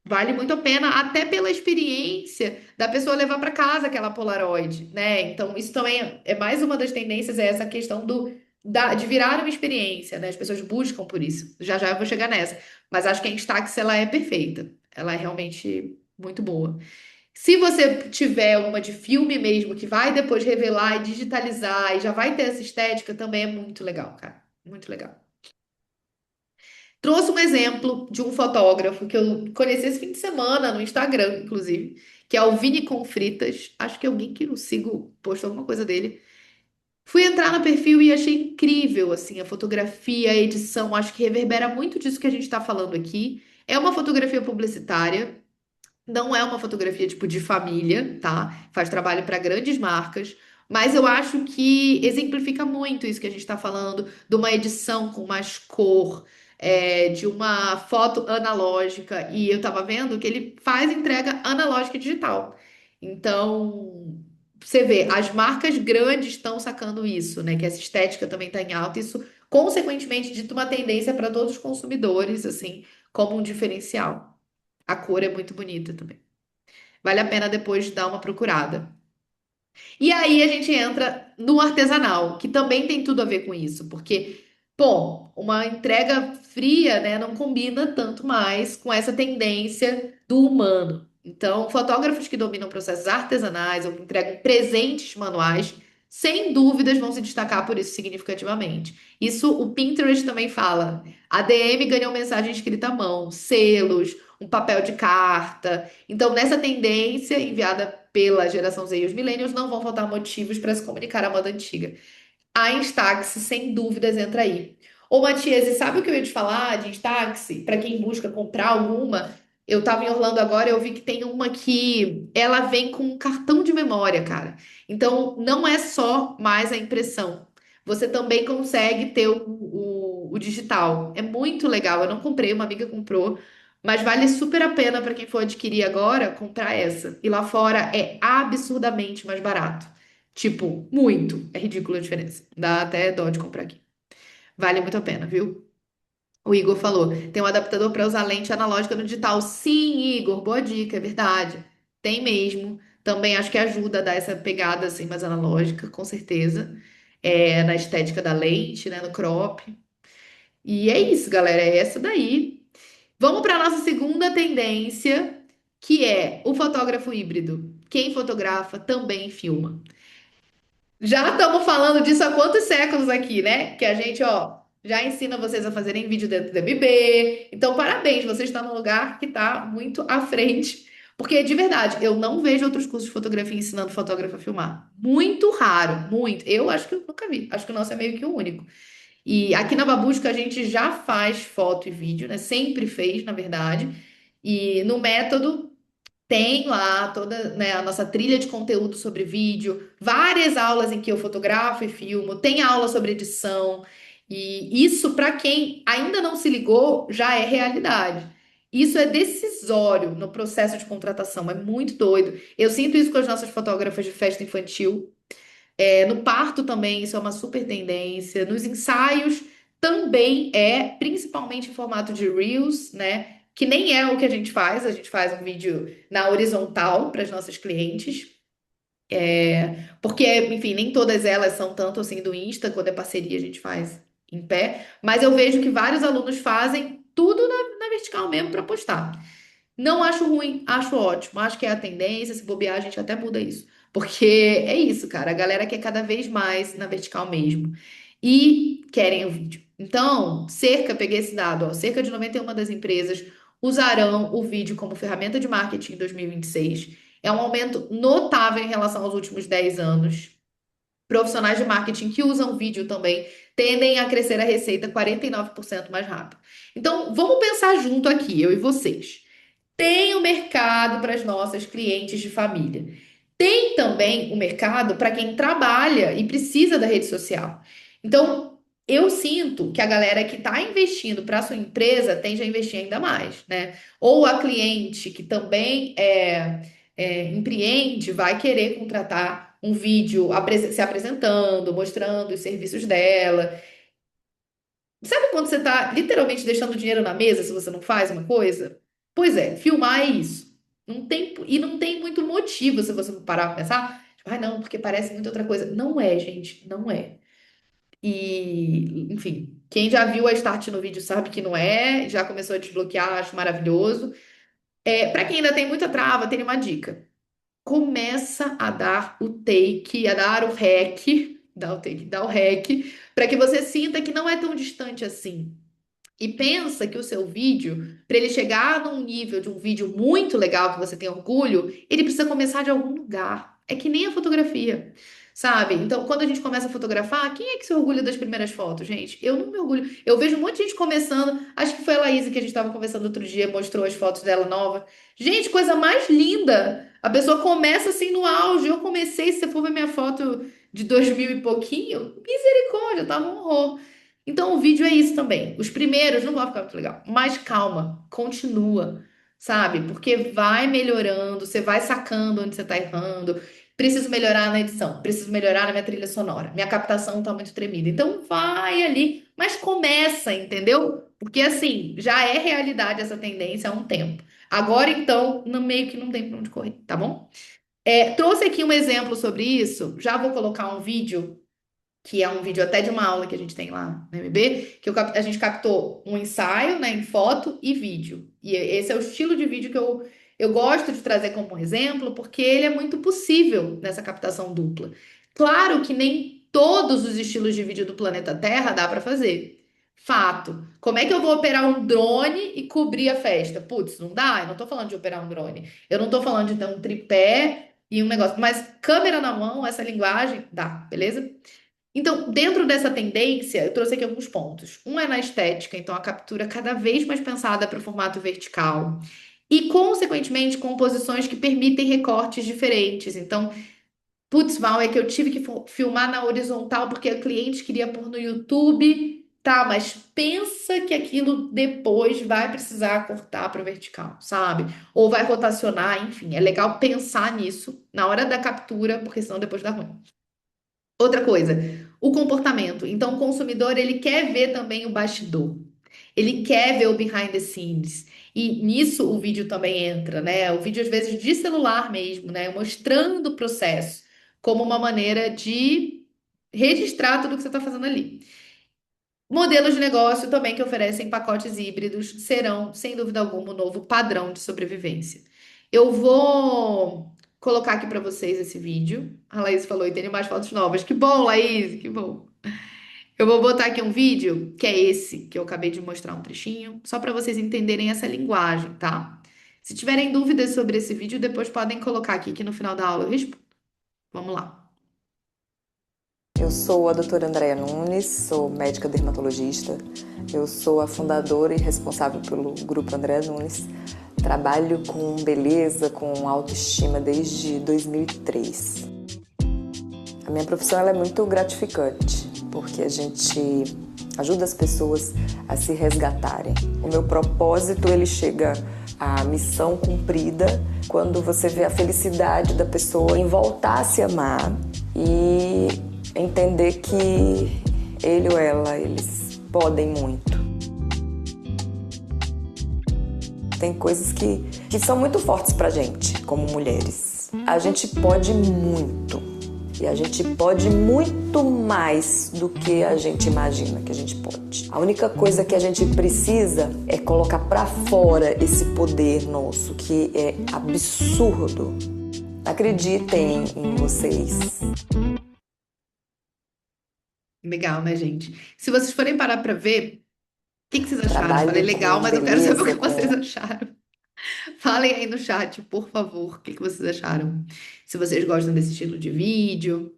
Vale muito a pena, até pela experiência da pessoa levar para casa aquela Polaroid, né? Então, isso também é mais uma das tendências, é essa questão de virar uma experiência, né? As pessoas buscam por isso. Já já eu vou chegar nessa. Mas acho que a Instax, ela é perfeita. Ela é realmente muito boa. Se você tiver uma de filme mesmo, que vai depois revelar e digitalizar e já vai ter essa estética, também é muito legal, cara. Muito legal. Trouxe um exemplo de um fotógrafo que eu conheci esse fim de semana no Instagram, inclusive, que é o Vini Confritas. Acho que alguém que eu sigo postou alguma coisa dele. Fui entrar no perfil e achei incrível, assim, a fotografia, a edição. Acho que reverbera muito disso que a gente está falando aqui. É uma fotografia publicitária. Não é uma fotografia tipo de família, tá? Faz trabalho para grandes marcas, mas eu acho que exemplifica muito isso que a gente está falando, de uma edição com mais cor, de uma foto analógica. E eu tava vendo que ele faz entrega analógica e digital. Então, você vê, as marcas grandes estão sacando isso, né? Que essa estética também está em alta. Isso, consequentemente, dita uma tendência para todos os consumidores, assim, como um diferencial. A cor é muito bonita também. Vale a pena depois dar uma procurada. E aí a gente entra no artesanal, que também tem tudo a ver com isso, porque, bom, uma entrega fria, né, não combina tanto mais com essa tendência do humano. Então, fotógrafos que dominam processos artesanais ou que entregam presentes manuais, sem dúvidas vão se destacar por isso significativamente. Isso o Pinterest também fala. A DM ganhou mensagem escrita à mão, selos, um papel de carta. Então, nessa tendência enviada pela geração Z e os millennials, não vão faltar motivos para se comunicar à moda antiga. A Instax, sem dúvidas, entra aí. Ô, Matias, e sabe o que eu ia te falar de Instax? Para quem busca comprar alguma, eu tava em Orlando agora, eu vi que tem uma que ela vem com um cartão de memória, cara. Então, não é só mais a impressão. Você também consegue ter o digital. É muito legal. Eu não comprei, uma amiga comprou, mas vale super a pena para quem for adquirir agora, comprar essa. E lá fora é absurdamente mais barato. Tipo, muito. É ridícula a diferença. Dá até dó de comprar aqui. Vale muito a pena, viu? O Igor falou: tem um adaptador para usar lente analógica no digital. Sim, Igor, boa dica, é verdade. Tem mesmo. Também acho que ajuda a dar essa pegada assim mais analógica, com certeza. Na estética da lente, né? No crop. E é isso, galera. É essa daí. Vamos para nossa segunda tendência, que é o fotógrafo híbrido. Quem fotografa também filma. Já estamos falando disso há quantos séculos aqui, né? Que a gente, ó, já ensina vocês a fazerem vídeo dentro do MB. Então, parabéns, você está num lugar que está muito à frente. Porque, de verdade, eu não vejo outros cursos de fotografia ensinando fotógrafo a filmar. Muito raro, muito. Eu acho que eu nunca vi. Acho que o nosso é meio que o único. E aqui na Babusca a gente já faz foto e vídeo, né? Sempre fez, na verdade. E no método. Tem lá toda, né, a nossa trilha de conteúdo sobre vídeo, várias aulas em que eu fotografo e filmo, tem aula sobre edição, e isso, para quem ainda não se ligou, já é realidade. Isso é decisório no processo de contratação, é muito doido. Eu sinto isso com as nossas fotógrafas de festa infantil. No parto também, isso é uma super tendência. Nos ensaios também principalmente em formato de Reels, né? Que nem é o que a gente faz um vídeo na horizontal para as nossas clientes. Porque, enfim, nem todas elas são tanto assim do Insta, quando é parceria a gente faz em pé. Mas eu vejo que vários alunos fazem tudo na vertical mesmo para postar. Não acho ruim, acho ótimo. Acho que é a tendência. Se bobear, a gente até muda isso. Porque é isso, cara. A galera quer cada vez mais na vertical mesmo. E querem o vídeo. Então, peguei esse dado, ó, cerca de 91 das empresas usarão o vídeo como ferramenta de marketing em 2026. É um aumento notável em relação aos últimos 10 anos. Profissionais de marketing que usam vídeo também tendem a crescer a receita 49% mais rápido. Então, vamos pensar junto aqui, eu e vocês. Tem o mercado para as nossas clientes de família. Tem também o mercado para quem trabalha e precisa da rede social. Então, eu sinto que a galera que está investindo para sua empresa tende a investir ainda mais, né? Ou a cliente que também empreende vai querer contratar um vídeo se apresentando, mostrando os serviços dela. Sabe quando você tá literalmente deixando dinheiro na mesa se você não faz uma coisa? Pois é, filmar é isso. Não tem muito motivo se você for parar pra pensar. Tipo, ah, não, porque parece muito outra coisa. Não é, gente, não é. E, enfim, quem já viu a Start no vídeo sabe que não é, já começou a desbloquear, acho maravilhoso. Para quem ainda tem muita trava, tem uma dica. Começa a dar o take, a dar o rec, dá o take, dá o rec, para que você sinta que não é tão distante assim. E pensa que o seu vídeo, para ele chegar num nível de um vídeo muito legal, que você tem orgulho, ele precisa começar de algum lugar. É que nem a fotografia. sabe? Então, quando a gente começa a fotografar, quem é que se orgulha das primeiras fotos, gente? Eu não me orgulho. Eu vejo um monte de gente começando, acho que foi a Laís que a gente estava conversando outro dia, mostrou as fotos dela nova. Gente, coisa mais linda! A pessoa começa assim no auge. Eu comecei, se você for ver minha foto de 2000 e pouquinho, misericórdia, tava um horror. Então, o vídeo é isso também. Os primeiros não vão ficar muito legal, mas calma, continua, sabe? Porque vai melhorando, você vai sacando onde você tá errando. Preciso melhorar na edição, preciso melhorar na minha trilha sonora. Minha captação tá muito tremida. Então vai ali, mas começa, entendeu? Porque assim, já é realidade essa tendência há um tempo. Agora então, no meio que não tem pra onde correr, tá bom? Trouxe aqui um exemplo sobre isso. Já vou colocar um vídeo que é um vídeo até de uma aula que a gente tem lá no MB, que a gente captou um ensaio, né, em foto e vídeo. E esse é o estilo de vídeo que eu gosto de trazer como exemplo, porque ele é muito possível nessa captação dupla. Claro que nem todos os estilos de vídeo do planeta Terra dá para fazer. Fato. Como é que eu vou operar um drone e cobrir a festa? Putz, não dá. Eu não tô falando de operar um drone. Eu não tô falando de ter um tripé e um negócio. Mas câmera na mão, essa linguagem, dá, beleza? Então, dentro dessa tendência, eu trouxe aqui alguns pontos. Um é na estética, então a captura cada vez mais pensada para o formato vertical. E, consequentemente, composições que permitem recortes diferentes. Então, putz, Val, é que eu tive que filmar na horizontal porque a cliente queria pôr no YouTube. Tá, mas pensa que aquilo depois vai precisar cortar para o vertical, sabe? Ou vai rotacionar, enfim. É legal pensar nisso na hora da captura, porque senão depois dá ruim. Outra coisa, o comportamento. Então, o consumidor, ele quer ver também o bastidor. Ele quer ver o behind the scenes. E nisso o vídeo também entra, né? O vídeo, às vezes, de celular mesmo, né? Mostrando o processo como uma maneira de registrar tudo que você está fazendo ali. Modelos de negócio também que oferecem pacotes híbridos serão, sem dúvida alguma, o novo padrão de sobrevivência. Eu vou colocar aqui para vocês esse vídeo. A Laís falou, e tem mais fotos novas. Que bom, Laís, que bom. Eu vou botar aqui um vídeo, que é esse, que eu acabei de mostrar um trechinho, só para vocês entenderem essa linguagem, tá? Se tiverem dúvidas sobre esse vídeo, depois podem colocar aqui, que no final da aula eu respondo. Vamos lá. Eu sou a doutora Andréa Nunes, sou médica dermatologista. Eu sou a fundadora e responsável pelo Grupo Andréa Nunes. Trabalho com beleza, com autoestima desde 2003. A minha profissão ela é muito gratificante, porque a gente ajuda as pessoas a se resgatarem. O meu propósito, ele chega à missão cumprida quando você vê a felicidade da pessoa em voltar a se amar e entender que ele ou ela, eles podem muito. Tem coisas que são muito fortes pra gente, como mulheres. A gente pode muito. E a gente pode muito mais do que a gente imagina que a gente pode. A única coisa que a gente precisa é colocar pra fora esse poder nosso, que é absurdo. Acreditem em vocês. Legal, né, gente? Se vocês forem parar pra ver, o que que vocês acharam? Trabalho Falei legal, com mas eu quero saber o que beleza, vocês com acharam. Falem aí no chat, por favor, o que que vocês acharam? Se vocês gostam desse estilo de vídeo.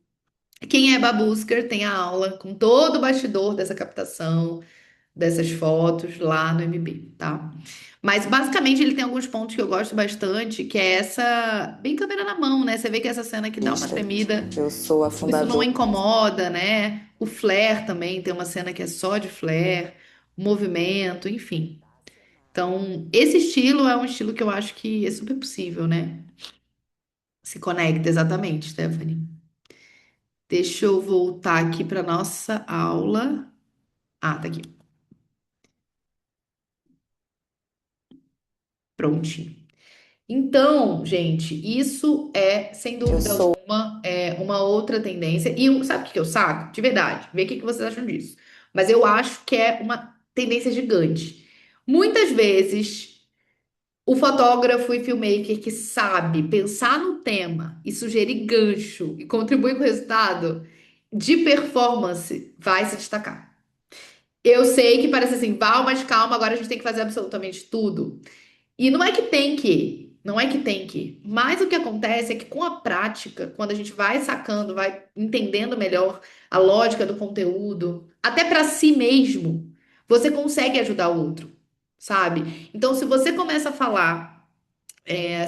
Quem é Babusker tem a aula com todo o bastidor dessa captação, dessas fotos lá no MB, tá? Mas basicamente ele tem alguns pontos que eu gosto bastante, que é essa, bem câmera na mão, né? Você vê que essa cena que dá uma tremida, eu sou a isso não fundadora. incomoda, né? O flare também, tem uma cena que é só de flare, o movimento, enfim. Então, esse estilo é um estilo que eu acho que é super possível, né? Se conecta exatamente, Stephanie. Deixa eu voltar aqui para nossa aula. Ah, tá aqui. Prontinho. Então, gente, isso é, sem Eu dúvida sou alguma, uma outra tendência. E sabe o que que eu saco? De verdade, vê o que que vocês acham disso. Mas eu acho que é uma tendência gigante. Muitas vezes, o fotógrafo e filmmaker que sabe pensar no tema e sugerir gancho e contribuir com o resultado de performance vai se destacar. Eu sei que parece assim, Val, mas calma, agora a gente tem que fazer absolutamente tudo. E não é que tem que, Não é que tem que. Mas o que acontece é que com a prática, quando a gente vai sacando, vai entendendo melhor a lógica do conteúdo, até para si mesmo, você consegue ajudar o outro, sabe? Então, se você começa a falar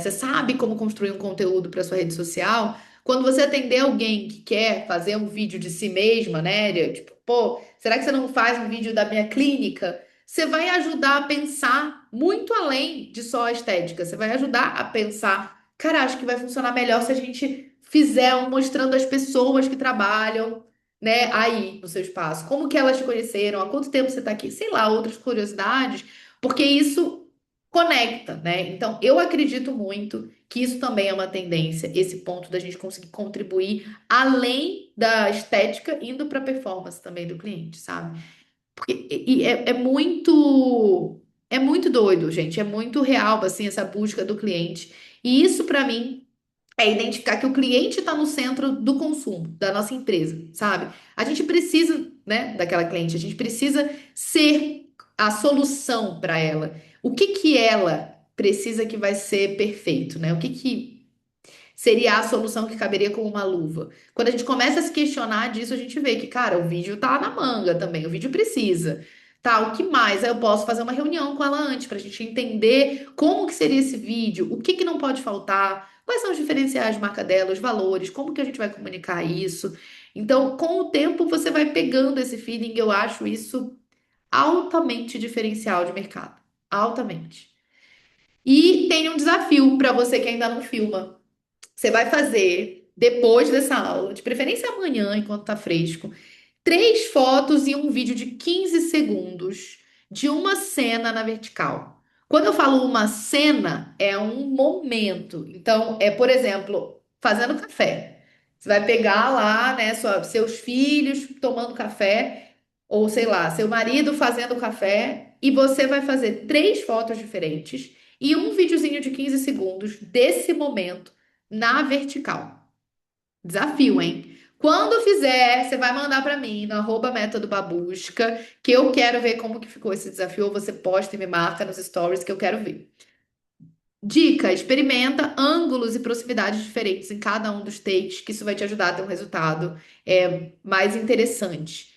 você sabe como construir um conteúdo para sua rede social. Quando você atender alguém que quer fazer um vídeo de si mesma, né? Tipo, pô, será que você não faz um vídeo da minha clínica? Você vai ajudar a pensar muito além de só a estética. Você vai ajudar a pensar, cara, acho que vai funcionar melhor se a gente fizer um mostrando as pessoas que trabalham, né, aí no seu espaço. Como que elas te conheceram? Há quanto tempo você está aqui? Sei lá, outras curiosidades. Porque isso conecta, né? Então, eu acredito muito que isso também é uma tendência, esse ponto da gente conseguir contribuir além da estética, indo para a performance também do cliente, sabe? Porque é muito doido, gente, é muito real assim essa busca do cliente. E isso para mim é identificar que o cliente está no centro do consumo da nossa empresa, sabe? A gente precisa, né, daquela cliente, a gente precisa ser a solução para ela. O que que ela precisa que vai ser perfeito, né? O que que seria a solução que caberia como uma luva? Quando a gente começa a se questionar disso, a gente vê que, cara, o vídeo tá na manga também, o vídeo precisa. Tá, o que mais? Aí eu posso fazer uma reunião com ela antes para a gente entender como que seria esse vídeo, o que que não pode faltar, quais são os diferenciais de marca dela, os valores, como que a gente vai comunicar isso. Então, com o tempo, você vai pegando esse feeling, eu acho isso altamente diferencial de mercado. Altamente. E tem um desafio para você que ainda não filma. Você vai fazer, depois dessa aula, de preferência amanhã, enquanto tá fresco, 3 fotos e um vídeo de 15 segundos de uma cena na vertical. Quando eu falo uma cena, é um momento. Então, é, por exemplo, fazendo café. Você vai pegar lá, né, seus filhos tomando café, ou sei lá, seu marido fazendo café, e você vai fazer 3 fotos diferentes e um videozinho de 15 segundos desse momento na vertical. Desafio, hein? Quando fizer, você vai mandar para mim no @método babusca, que eu quero ver como que ficou esse desafio, ou você posta e me marca nos stories que eu quero ver. Dica, experimenta ângulos e proximidades diferentes em cada um dos takes, que isso vai te ajudar a ter um resultado mais interessante.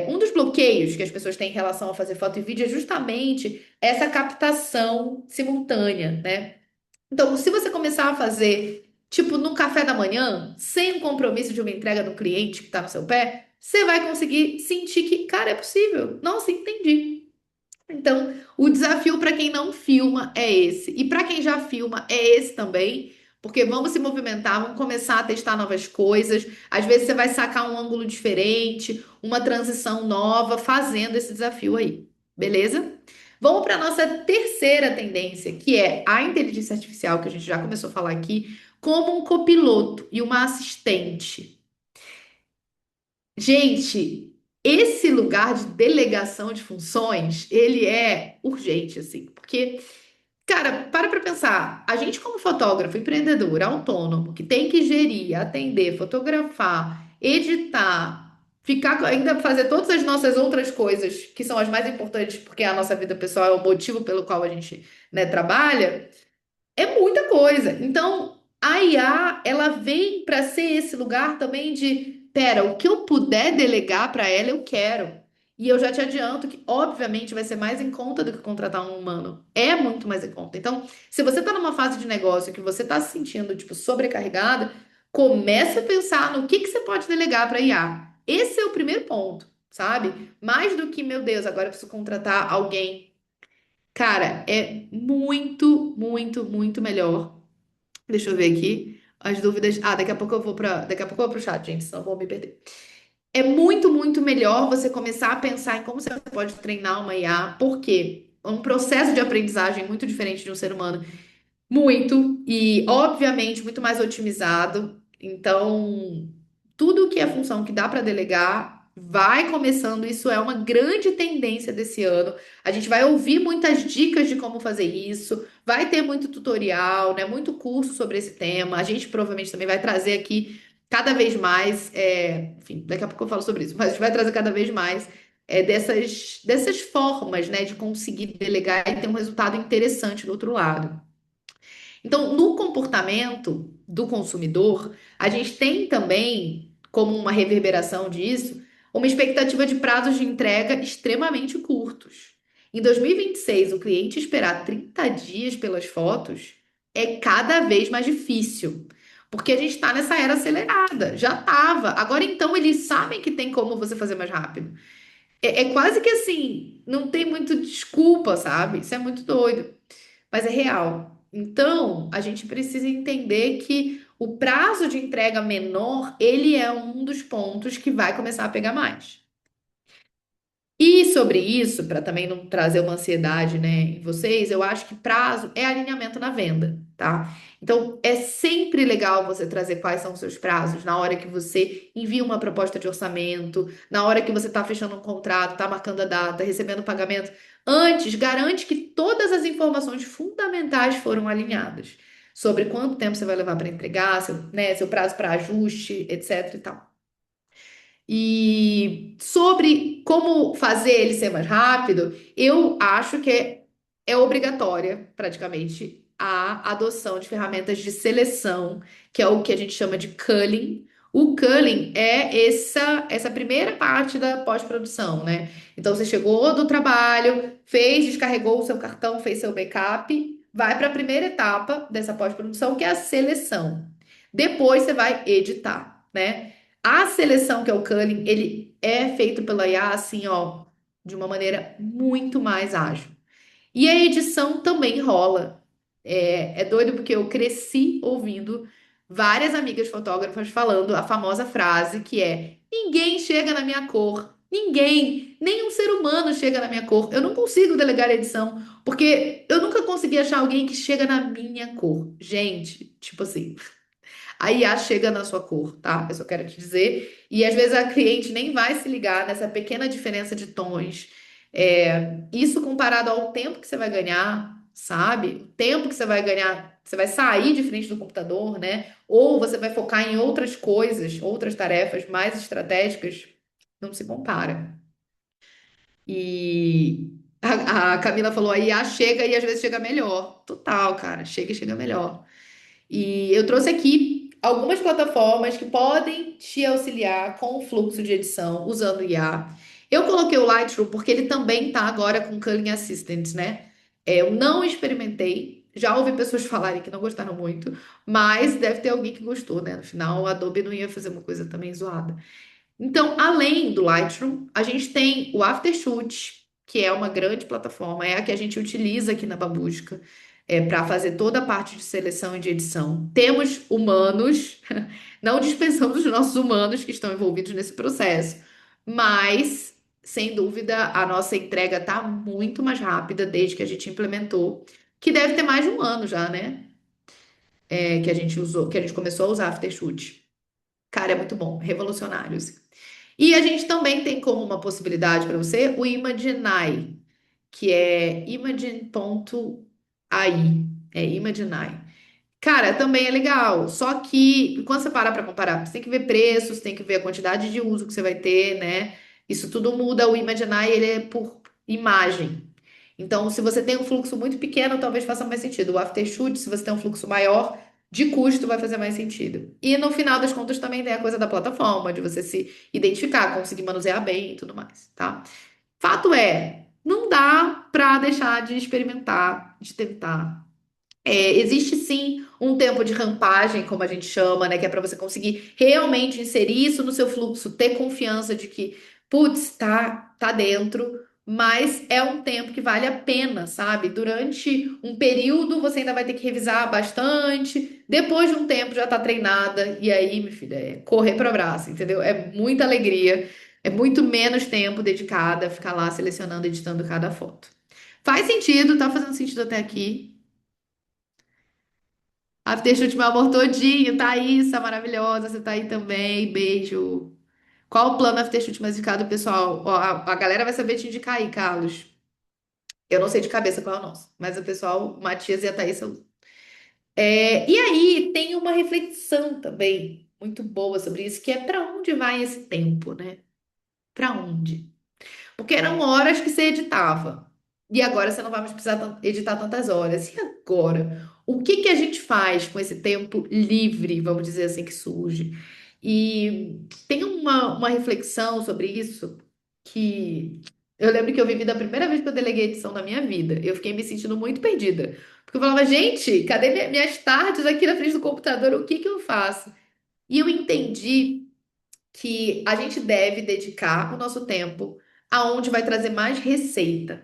Um dos bloqueios que as pessoas têm em relação a fazer foto e vídeo é justamente essa captação simultânea, né? Então, se você começar a fazer, tipo, no café da manhã, sem o compromisso de uma entrega do cliente que está no seu pé, você vai conseguir sentir que, cara, é possível. Nossa, entendi. Então, o desafio para quem não filma é esse. E para quem já filma é esse também. Porque vamos se movimentar, vamos começar a testar novas coisas. Às vezes você vai sacar um ângulo diferente, uma transição nova, fazendo esse desafio aí. Beleza? Vamos para a nossa terceira tendência, que é a inteligência artificial, que a gente já começou a falar aqui, como um copiloto e uma assistente. Gente, esse lugar de delegação de funções, ele é urgente, assim, porque, cara, para pensar, a gente como fotógrafo, empreendedor, autônomo, que tem que gerir, atender, fotografar, editar, ainda fazer todas as nossas outras coisas, que são as mais importantes, porque a nossa vida pessoal é o motivo pelo qual a gente, né, trabalha, é muita coisa. Então, a IA, ela vem para ser esse lugar também de, pera, o que eu puder delegar para ela, eu quero. E eu já te adianto que, obviamente, vai ser mais em conta do que contratar um humano. É muito mais em conta. Então, se você está numa fase de negócio que você está se sentindo, tipo, sobrecarregada, comece a pensar no que você pode delegar para IA. Esse é o primeiro ponto, sabe? Mais do que, meu Deus, agora eu preciso contratar alguém. Cara, é muito, muito, muito melhor. Deixa eu ver aqui as dúvidas. Ah, daqui a pouco eu vou pro chat, gente, senão eu vou me perder. É muito, muito melhor você começar a pensar em como você pode treinar uma IA, porque é um processo de aprendizagem muito diferente de um ser humano. Muito, e obviamente muito mais otimizado. Então, tudo que é função que dá para delegar vai começando. Isso é uma grande tendência desse ano. A gente vai ouvir muitas dicas de como fazer isso, vai ter muito tutorial, né? Muito curso sobre esse tema. A gente provavelmente também vai trazer aqui cada vez mais, enfim, daqui a pouco eu falo sobre isso, mas a gente vai trazer cada vez mais dessas formas, né, de conseguir delegar e ter um resultado interessante do outro lado. Então, no comportamento do consumidor, a gente tem também, como uma reverberação disso, uma expectativa de prazos de entrega extremamente curtos. Em 2026, o cliente esperar 30 dias pelas fotos é cada vez mais difícil. Porque a gente está nessa era acelerada. Já estava. Agora, então, eles sabem que tem como você fazer mais rápido. É quase que assim, não tem muito desculpa, sabe? Isso é muito doido, mas é real. Então, a gente precisa entender que o prazo de entrega menor, ele é um dos pontos que vai começar a pegar mais. E sobre isso, para também não trazer uma ansiedade, né, em vocês, eu acho que prazo é alinhamento na venda, tá? Então, é sempre legal você trazer quais são os seus prazos na hora que você envia uma proposta de orçamento, na hora que você está fechando um contrato, está marcando a data, recebendo o pagamento. Antes, garante que todas as informações fundamentais foram alinhadas sobre quanto tempo você vai levar para entregar, seu, né, seu prazo para ajuste, etc e tal. E sobre como fazer ele ser mais rápido, eu acho que é obrigatória, praticamente, a adoção de ferramentas de seleção, que é o que a gente chama de culling. O culling é essa primeira parte da pós-produção, né? Então, você chegou do trabalho, fez, descarregou o seu cartão, fez seu backup, vai para a primeira etapa dessa pós-produção, que é a seleção. Depois, você vai editar, né? A seleção, que é o culling, ele é feito pela IA assim, ó, de uma maneira muito mais ágil. E a edição também rola. É doido porque eu cresci ouvindo várias amigas fotógrafas falando a famosa frase que é: ninguém chega na minha cor. Ninguém, nenhum ser humano chega na minha cor. Eu não consigo delegar a edição, porque eu nunca consegui achar alguém que chega na minha cor. Gente, tipo assim, a IA chega na sua cor, tá? Eu só quero te dizer. E às vezes a cliente nem vai se ligar nessa pequena diferença de tons. Isso comparado ao tempo que você vai ganhar, sabe? O tempo que você vai ganhar, você vai sair de frente do computador, né? Ou você vai focar em outras coisas, outras tarefas mais estratégicas, não se compara. E a Camila falou, a IA chega e às vezes chega melhor. Total, cara, chega e chega melhor. E eu trouxe aqui algumas plataformas que podem te auxiliar com o fluxo de edição usando IA. Eu coloquei o Lightroom porque ele também está agora com Culling Assistant, né? Eu não experimentei, já ouvi pessoas falarem que não gostaram muito, mas deve ter alguém que gostou, né? No final, a Adobe não ia fazer uma coisa também zoada. Então, além do Lightroom, a gente tem o Aftershoot, que é uma grande plataforma, é a que a gente utiliza aqui na Babusca, para fazer toda a parte de seleção e de edição. Temos humanos, não dispensamos os nossos humanos que estão envolvidos nesse processo, mas, sem dúvida, a nossa entrega está muito mais rápida desde que a gente implementou, que deve ter mais de um ano já, né? Que a gente usou, que a gente começou a usar Aftershoot. Cara, é muito bom, revolucionário, assim. E a gente também tem como uma possibilidade para você o Imaginai, que é imagine.ai. É Imaginai. Cara, também é legal. Só que quando você parar para comparar, você tem que ver preços, tem que ver a quantidade de uso que você vai ter, né? Isso tudo muda. O Imaginai, ele é por imagem. Então, se você tem um fluxo muito pequeno, talvez faça mais sentido. O Aftershoot, se você tem um fluxo maior de custo, vai fazer mais sentido. E no final das contas também tem a coisa da plataforma, de você se identificar, conseguir manusear bem e tudo mais, tá? Fato é, não dá pra deixar de experimentar, de tentar. Existe sim um tempo de rampagem, como a gente chama, né? Que é para você conseguir realmente inserir isso no seu fluxo, ter confiança de que, putz, tá dentro, mas é um tempo que vale a pena, sabe? Durante um período você ainda vai ter que revisar bastante, depois de um tempo já tá treinada, e aí, minha filha, é correr para o abraço, entendeu? É muita alegria, é muito menos tempo dedicado a ficar lá selecionando, editando cada foto. Faz sentido, tá fazendo sentido até aqui. Afterchute, meu amor todinho. Thaísa, maravilhosa. Você tá aí também. Beijo. Qual o plano Afterchute mais indicado, pessoal? Ó, a galera vai saber te indicar aí, Carlos. Eu não sei de cabeça qual é o nosso, mas o pessoal, o Matias e a Thaísa usam. E aí, tem uma reflexão também muito boa sobre isso, que é para onde vai esse tempo, né? Para onde? Porque eram horas que você editava. E agora você não vai mais precisar editar tantas horas. E agora? o que que a gente faz com esse tempo livre, vamos dizer assim, que surge? E tem uma reflexão sobre isso que eu lembro que eu vivi da primeira vez que eu deleguei edição na minha vida. Eu fiquei me sentindo muito perdida. Porque eu falava, gente, cadê minhas tardes aqui na frente do computador? O que que eu faço? E eu entendi que a gente deve dedicar o nosso tempo aonde vai trazer mais receita.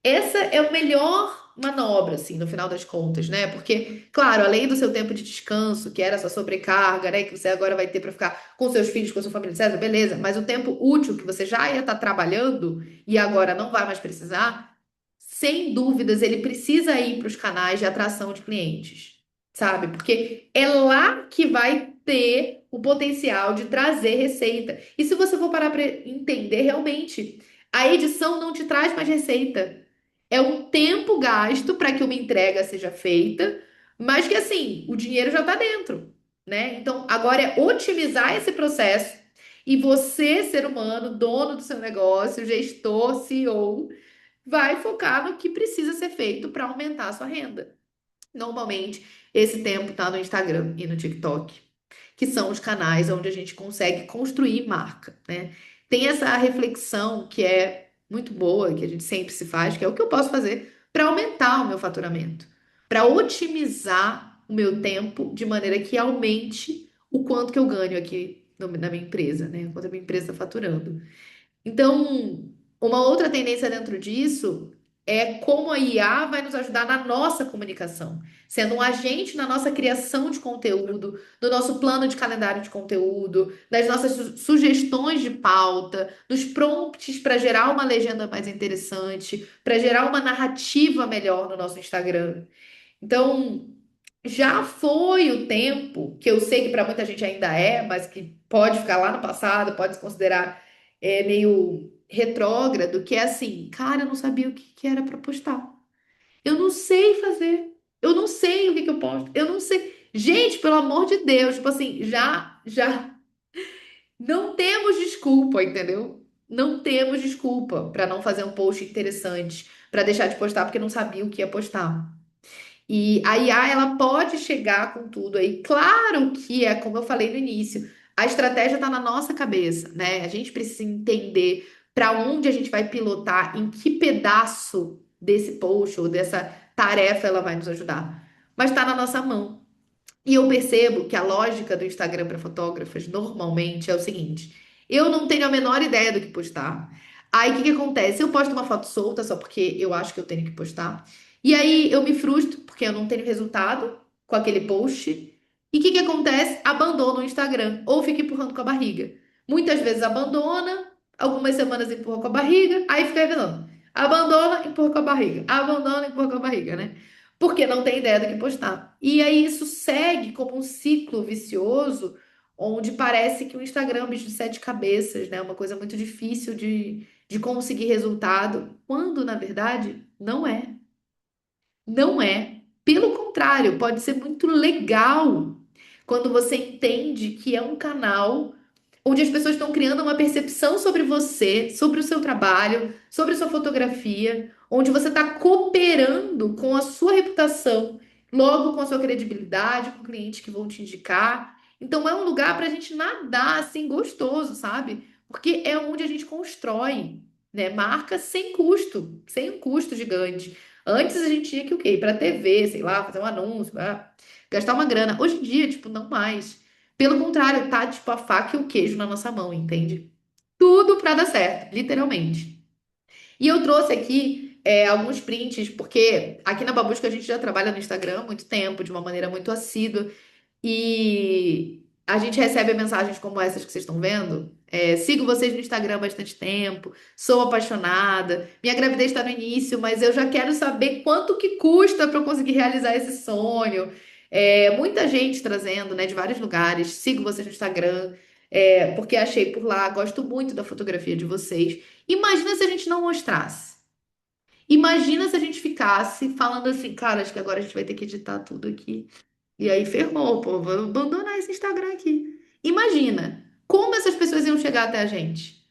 Essa é a melhor manobra, assim, no final das contas, né? Porque, claro, além do seu tempo de descanso, que era essa sobrecarga, né? Que você agora vai ter para ficar com seus filhos, com a sua família, etc., beleza. Mas o tempo útil que você já ia estar trabalhando e agora não vai mais precisar, sem dúvidas, ele precisa ir para os canais de atração de clientes, sabe? Porque é lá que vai ter o potencial de trazer receita. E se você for parar para entender, realmente, a edição não te traz mais receita. É um tempo gasto para que uma entrega seja feita, mas que assim, o dinheiro já está dentro, né? Então, agora é otimizar esse processo e você, ser humano, dono do seu negócio, gestor, CEO, vai focar no que precisa ser feito para aumentar a sua renda. Normalmente, esse tempo está no Instagram e no TikTok, que são os canais onde a gente consegue construir marca, né? Tem essa reflexão que é muito boa, que a gente sempre se faz, que é o que eu posso fazer para aumentar o meu faturamento, para otimizar o meu tempo de maneira que aumente o quanto que eu ganho aqui na minha empresa, né? Quanto a minha empresa está faturando. Então, uma outra tendência dentro disso é como a IA vai nos ajudar na nossa comunicação, sendo um agente na nossa criação de conteúdo, no nosso plano de calendário de conteúdo, das nossas sugestões de pauta, dos prompts para gerar uma legenda mais interessante, para gerar uma narrativa melhor no nosso Instagram. Então, já foi o tempo, que eu sei que para muita gente ainda é, mas que pode ficar lá no passado, pode se considerar meio retrógrado, que é assim, cara, eu não sabia o que que era para postar. Eu não sei fazer. Eu não sei o que que eu posto. Eu não sei. Gente, pelo amor de Deus, tipo assim, já não temos desculpa, entendeu? Não temos desculpa para não fazer um post interessante, para deixar de postar porque não sabia o que ia postar. E a IA, ela pode chegar com tudo aí. Claro que é como eu falei no início, a estratégia está na nossa cabeça, né? A gente precisa entender para onde a gente vai pilotar, em que pedaço desse post ou dessa tarefa ela vai nos ajudar. Mas está na nossa mão. E eu percebo que a lógica do Instagram para fotógrafas normalmente é o seguinte: eu não tenho a menor ideia do que postar. Aí o que que acontece? Eu posto uma foto solta só porque eu acho que eu tenho que postar. E aí eu me frustro porque eu não tenho resultado com aquele post. E o que que acontece? Abandono o Instagram ou fico empurrando com a barriga. Muitas vezes abandona, algumas semanas empurra com a barriga, aí fica revelando. Abandona, empurra com a barriga. Abandona, empurra com a barriga, né? Porque não tem ideia do que postar. E aí isso segue como um ciclo vicioso, onde parece que o Instagram é um bicho de sete cabeças, né? Uma coisa muito difícil de conseguir resultado, quando na verdade não é. Não é. Pelo contrário, pode ser muito legal quando você entende que é um canal onde as pessoas estão criando uma percepção sobre você, sobre o seu trabalho, sobre a sua fotografia, onde você está cooperando com a sua reputação, logo com a sua credibilidade, com clientes que vão te indicar. Então é um lugar para a gente nadar assim gostoso, sabe? Porque é onde a gente constrói, né? Marca sem custo, sem um custo gigante. Antes a gente tinha que o quê? Ir pra TV, sei lá, fazer um anúncio, gastar uma grana. Hoje em dia, tipo, não mais. Pelo contrário, tá tipo a faca e o queijo na nossa mão, entende? Tudo pra dar certo, literalmente. E eu trouxe aqui alguns prints, porque aqui na Babusca a gente já trabalha no Instagram há muito tempo, de uma maneira muito assídua. E a gente recebe mensagens como essas que vocês estão vendo. Sigo vocês no Instagram há bastante tempo, sou apaixonada. Minha gravidez está no início, mas eu já quero saber quanto que custa para eu conseguir realizar esse sonho. Muita gente trazendo, né, de vários lugares. Sigo vocês no Instagram, porque achei por lá, gosto muito da fotografia de vocês. Imagina se a gente não mostrasse. Imagina se a gente ficasse falando assim, cara, acho que agora a gente vai ter que editar tudo aqui. E aí ferrou, pô, vou abandonar esse Instagram aqui. Imagina como essas pessoas iam chegar até a gente.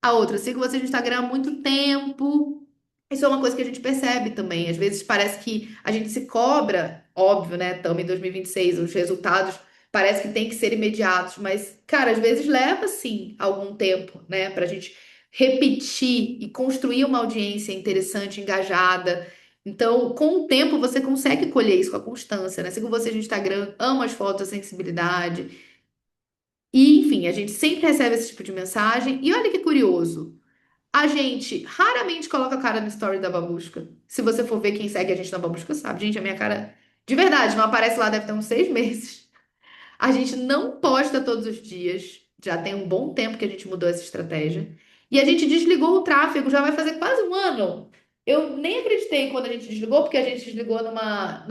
A outra, sigo vocês no Instagram há muito tempo. Isso é uma coisa que a gente percebe também. Às vezes parece que a gente se cobra óbvio, né? Estamos em 2026, os resultados parece que tem que ser imediatos, mas, cara, às vezes leva, sim, algum tempo, né? Pra gente repetir e construir uma audiência interessante, engajada. Então, com o tempo, você consegue colher isso com a constância, né? Sigo vocês no Instagram, amo as fotos, a sensibilidade. E, enfim, a gente sempre recebe esse tipo de mensagem. E olha que curioso. A gente raramente coloca a cara no story da Babusca. Se você for ver quem segue a gente na Babusca, sabe. Gente, a minha cara, de verdade, não aparece lá, deve ter uns 6 meses. A gente não posta todos os dias. Já tem um bom tempo que a gente mudou essa estratégia. E a gente desligou o tráfego, já vai fazer quase um ano. Eu nem acreditei quando a gente desligou, porque a gente desligou numa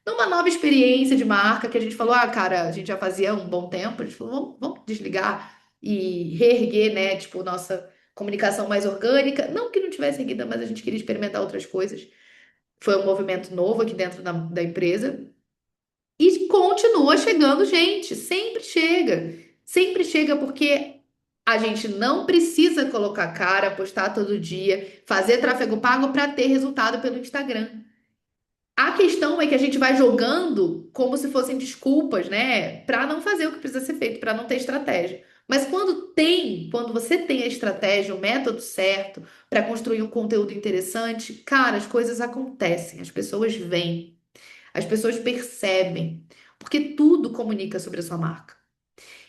nova experiência de marca, que a gente falou, ah, cara, a gente já fazia um bom tempo, a gente falou, vamos desligar e reerguer, né, tipo, nossa comunicação mais orgânica. Não que não tivesse erguida, mas a gente queria experimentar outras coisas. Foi um movimento novo aqui dentro da empresa. E continua chegando gente, sempre chega. Sempre chega porque a gente não precisa colocar cara, postar todo dia, fazer tráfego pago para ter resultado pelo Instagram. A questão é que a gente vai jogando como se fossem desculpas, né, para não fazer o que precisa ser feito, para não ter estratégia. Mas quando você tem a estratégia, o método certo para construir um conteúdo interessante, cara, as coisas acontecem, as pessoas vêm. As pessoas percebem, porque tudo comunica sobre a sua marca.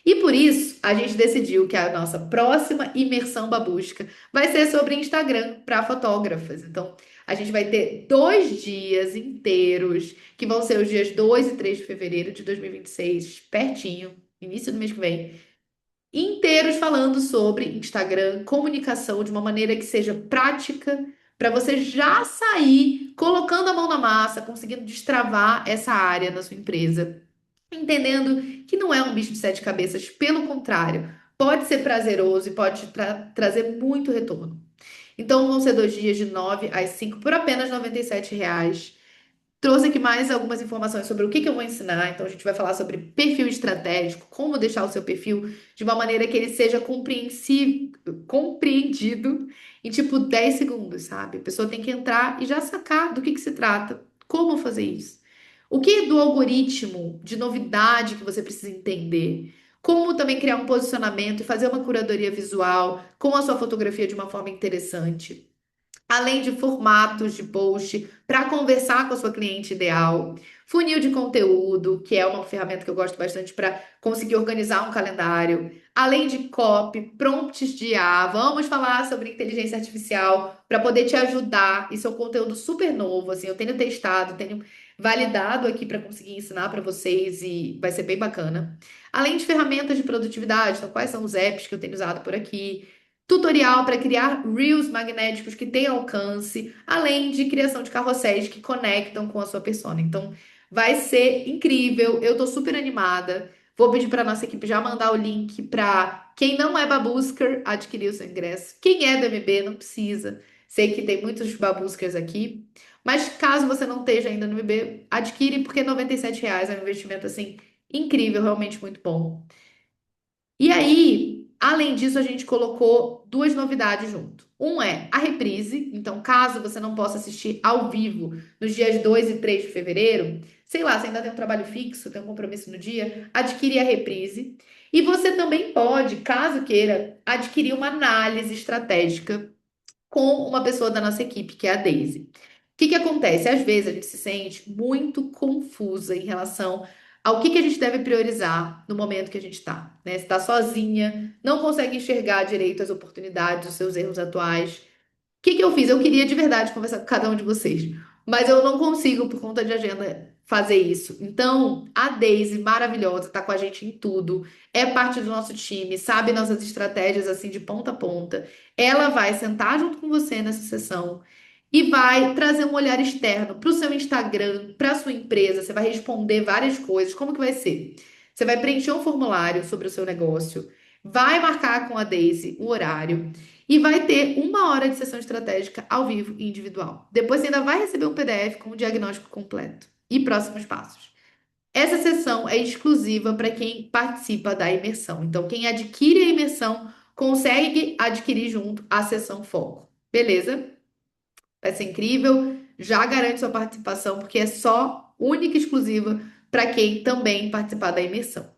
E por isso, a gente decidiu que a nossa próxima imersão babusca vai ser sobre Instagram para fotógrafas. Então, a gente vai ter 2 dias inteiros, que vão ser os dias 2 e 3 de fevereiro de 2026, pertinho, início do mês que vem, inteiros falando sobre Instagram, comunicação de uma maneira que seja prática, para você já sair colocando a mão na massa, conseguindo destravar essa área na sua empresa, entendendo que não é um bicho de 7 cabeças, pelo contrário, pode ser prazeroso e pode trazer muito retorno. Então vão ser 2 dias de 9 às 5 por apenas R$ 97. Trouxe aqui mais algumas informações sobre o que eu vou ensinar. Então, a gente vai falar sobre perfil estratégico, como deixar o seu perfil de uma maneira que ele seja compreendido em tipo 10 segundos, sabe? A pessoa tem que entrar e já sacar do que se trata, como fazer isso. O que do algoritmo, de novidade que você precisa entender. Como também criar um posicionamento e fazer uma curadoria visual com a sua fotografia de uma forma interessante, além de formatos de post para conversar com a sua cliente ideal, funil de conteúdo, que é uma ferramenta que eu gosto bastante para conseguir organizar um calendário, além de copy, prompts de IA, vamos falar sobre inteligência artificial para poder te ajudar. Isso é um conteúdo super novo, assim, eu tenho testado, tenho validado aqui para conseguir ensinar para vocês e vai ser bem bacana. Além de ferramentas de produtividade, então quais são os apps que eu tenho usado por aqui, tutorial para criar reels magnéticos que têm alcance, além de criação de carrosséis que conectam com a sua persona. Então, vai ser incrível. Eu tô super animada. Vou pedir para nossa equipe já mandar o link para quem não é babusker adquirir o seu ingresso. Quem é do MB não precisa. Sei que tem muitos babuskers aqui, mas caso você não esteja ainda no MB, adquire porque R$ 97 é um investimento assim incrível, realmente muito bom. E aí, além disso, a gente colocou 2 novidades junto. Um é a reprise, então caso você não possa assistir ao vivo nos dias 2 e 3 de fevereiro, sei lá, você ainda tem um trabalho fixo, tem um compromisso no dia, adquire a reprise. E você também pode, caso queira, adquirir uma análise estratégica com uma pessoa da nossa equipe, que é a Daisy. O que que acontece? Às vezes a gente se sente muito confusa em relação ao que a gente deve priorizar no momento que a gente está, né? Você está sozinha, não consegue enxergar direito as oportunidades, os seus erros atuais. O que eu fiz? Eu queria de verdade conversar com cada um de vocês, mas eu não consigo, por conta de agenda, fazer isso. Então, a Daisy, maravilhosa, tá com a gente em tudo, é parte do nosso time, sabe nossas estratégias assim de ponta a ponta. Ela vai sentar junto com você nessa sessão e vai trazer um olhar externo para o seu Instagram, para a sua empresa. Você vai responder várias coisas. Como que vai ser? Você vai preencher um formulário sobre o seu negócio, vai marcar com a Daisy o horário. E vai ter 1 hora de sessão estratégica ao vivo e individual. Depois você ainda vai receber um PDF com o diagnóstico completo e próximos passos. Essa sessão é exclusiva para quem participa da imersão. Então, quem adquire a imersão consegue adquirir junto a sessão foco. Beleza? Vai ser incrível. Já garante sua participação, porque é só única e exclusiva para quem também participar da imersão.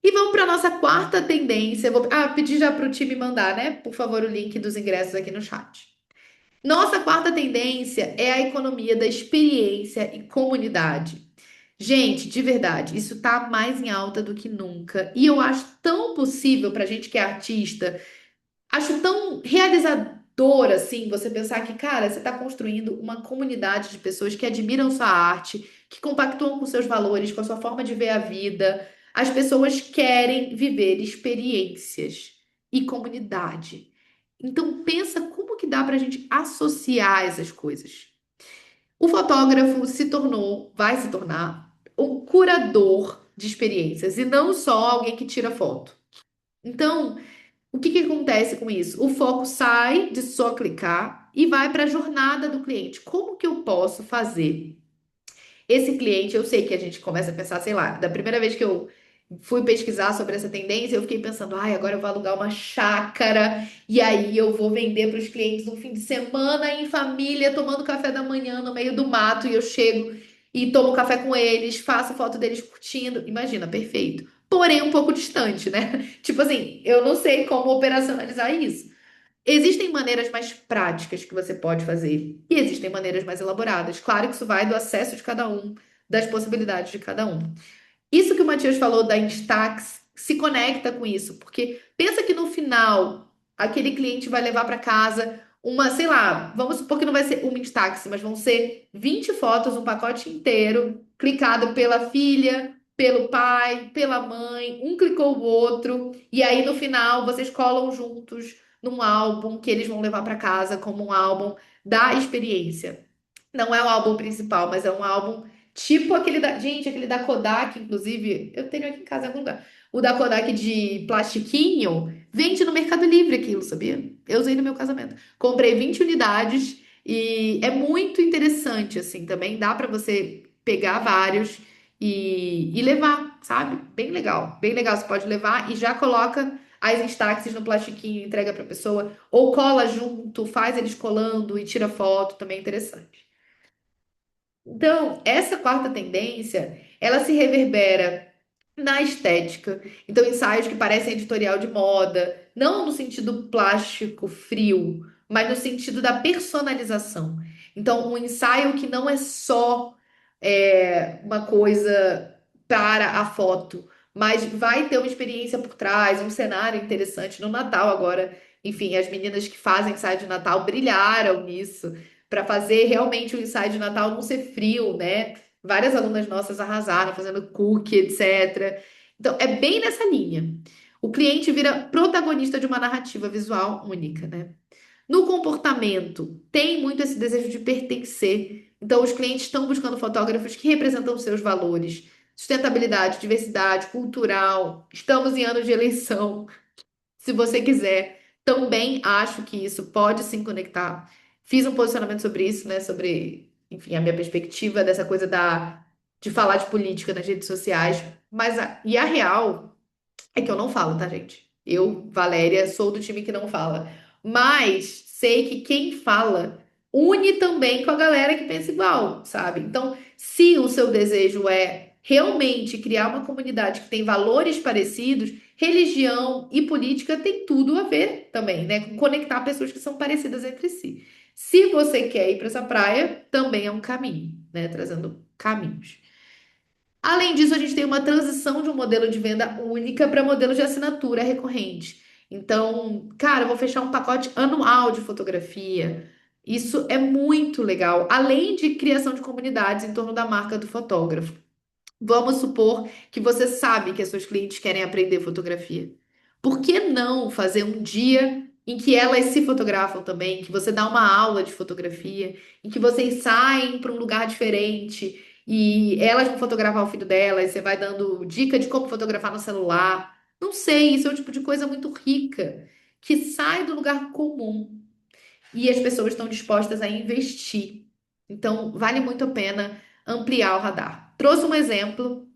E vamos para a nossa quarta tendência. Vou pedir já para o time mandar, né? Por favor, o link dos ingressos aqui no chat. Nossa quarta tendência é a economia da experiência e comunidade. Gente, de verdade, isso tá mais em alta do que nunca. E eu acho tão possível pra gente que é artista, acho tão realizador assim, você pensar que, cara, você tá construindo uma comunidade de pessoas que admiram sua arte, que compactuam com seus valores, com a sua forma de ver a vida. As pessoas querem viver experiências e comunidade. Então pensa como que dá pra gente associar essas coisas. O fotógrafo vai se tornar um curador de experiências e não só alguém que tira foto. Então, o que que acontece com isso? O foco sai de só clicar e vai para a jornada do cliente. Como que eu posso fazer esse cliente? Eu sei que a gente começa a pensar, sei lá, da primeira vez que eu fui pesquisar sobre essa tendência, eu fiquei pensando, ai, agora eu vou alugar uma chácara e aí eu vou vender para os clientes um fim de semana em família, tomando café da manhã no meio do mato e eu chego e tomo café com eles, faço foto deles curtindo. Imagina, perfeito. Porém, um pouco distante, né? Tipo assim, eu não sei como operacionalizar isso. Existem maneiras mais práticas que você pode fazer e existem maneiras mais elaboradas. Claro que isso vai do acesso de cada um, das possibilidades de cada um. Isso que o Matias falou da Instax se conecta com isso, porque pensa que no final aquele cliente vai levar para casa uma, sei lá, vamos supor que não vai ser uma Instax, mas vão ser 20 fotos, um pacote inteiro, clicado pela filha, pelo pai, pela mãe, um clicou o outro, e aí no final vocês colam juntos num álbum que eles vão levar para casa como um álbum da experiência. Não é o álbum principal, mas é um álbum tipo aquele da. Gente, aquele da Kodak, inclusive, eu tenho aqui em casa em algum lugar. O da Kodak de plastiquinho vende no Mercado Livre aquilo, sabia? Eu usei no meu casamento. Comprei 20 unidades e é muito interessante, assim, também. Dá pra você pegar vários e levar, sabe? Bem legal. Bem legal. Você pode levar e já coloca as Instaxes no plastiquinho, entrega pra pessoa. Ou cola junto, faz eles colando e tira foto, também é interessante. Então, essa quarta tendência, ela se reverbera na estética. Então, ensaios que parecem editorial de moda, não no sentido plástico frio, mas no sentido da personalização. Então, um ensaio que não é só uma coisa para a foto, mas vai ter uma experiência por trás, um cenário interessante. No Natal agora, enfim, as meninas que fazem ensaio de Natal brilharam nisso para fazer realmente o ensaio de Natal não ser frio, né? Várias alunas nossas arrasaram fazendo cookie, etc. Então, é bem nessa linha. O cliente vira protagonista de uma narrativa visual única, né? No comportamento, tem muito esse desejo de pertencer. Então, os clientes estão buscando fotógrafos que representam seus valores, sustentabilidade, diversidade, cultural. Estamos em ano de eleição. Se você quiser, também acho que isso pode sim conectar. Fiz um posicionamento sobre isso, né? Sobre, enfim, a minha perspectiva dessa coisa de falar de política nas redes sociais. E a real é que eu não falo, tá, gente? Eu, Valéria, sou do time que não fala. Mas sei que quem fala une também com a galera que pensa igual, sabe? Então, se o seu desejo é realmente criar uma comunidade que tem valores parecidos, religião e política tem tudo a ver também, né? Com conectar pessoas que são parecidas entre si. Se você quer ir para essa praia, também é um caminho, né? Trazendo caminhos. Além disso, a gente tem uma transição de um modelo de venda única para modelo de assinatura recorrente. Então, cara, eu vou fechar um pacote anual de fotografia. Isso é muito legal, além de criação de comunidades em torno da marca do fotógrafo. Vamos supor que você sabe que as suas clientes querem aprender fotografia. Por que não fazer um dia em que elas se fotografam também, que você dá uma aula de fotografia, em que vocês saem para um lugar diferente e elas vão fotografar o filho delas, você vai dando dica de como fotografar no celular. Não sei, isso é um tipo de coisa muito rica, que sai do lugar comum e as pessoas estão dispostas a investir. Então, vale muito a pena ampliar o radar. Trouxe um exemplo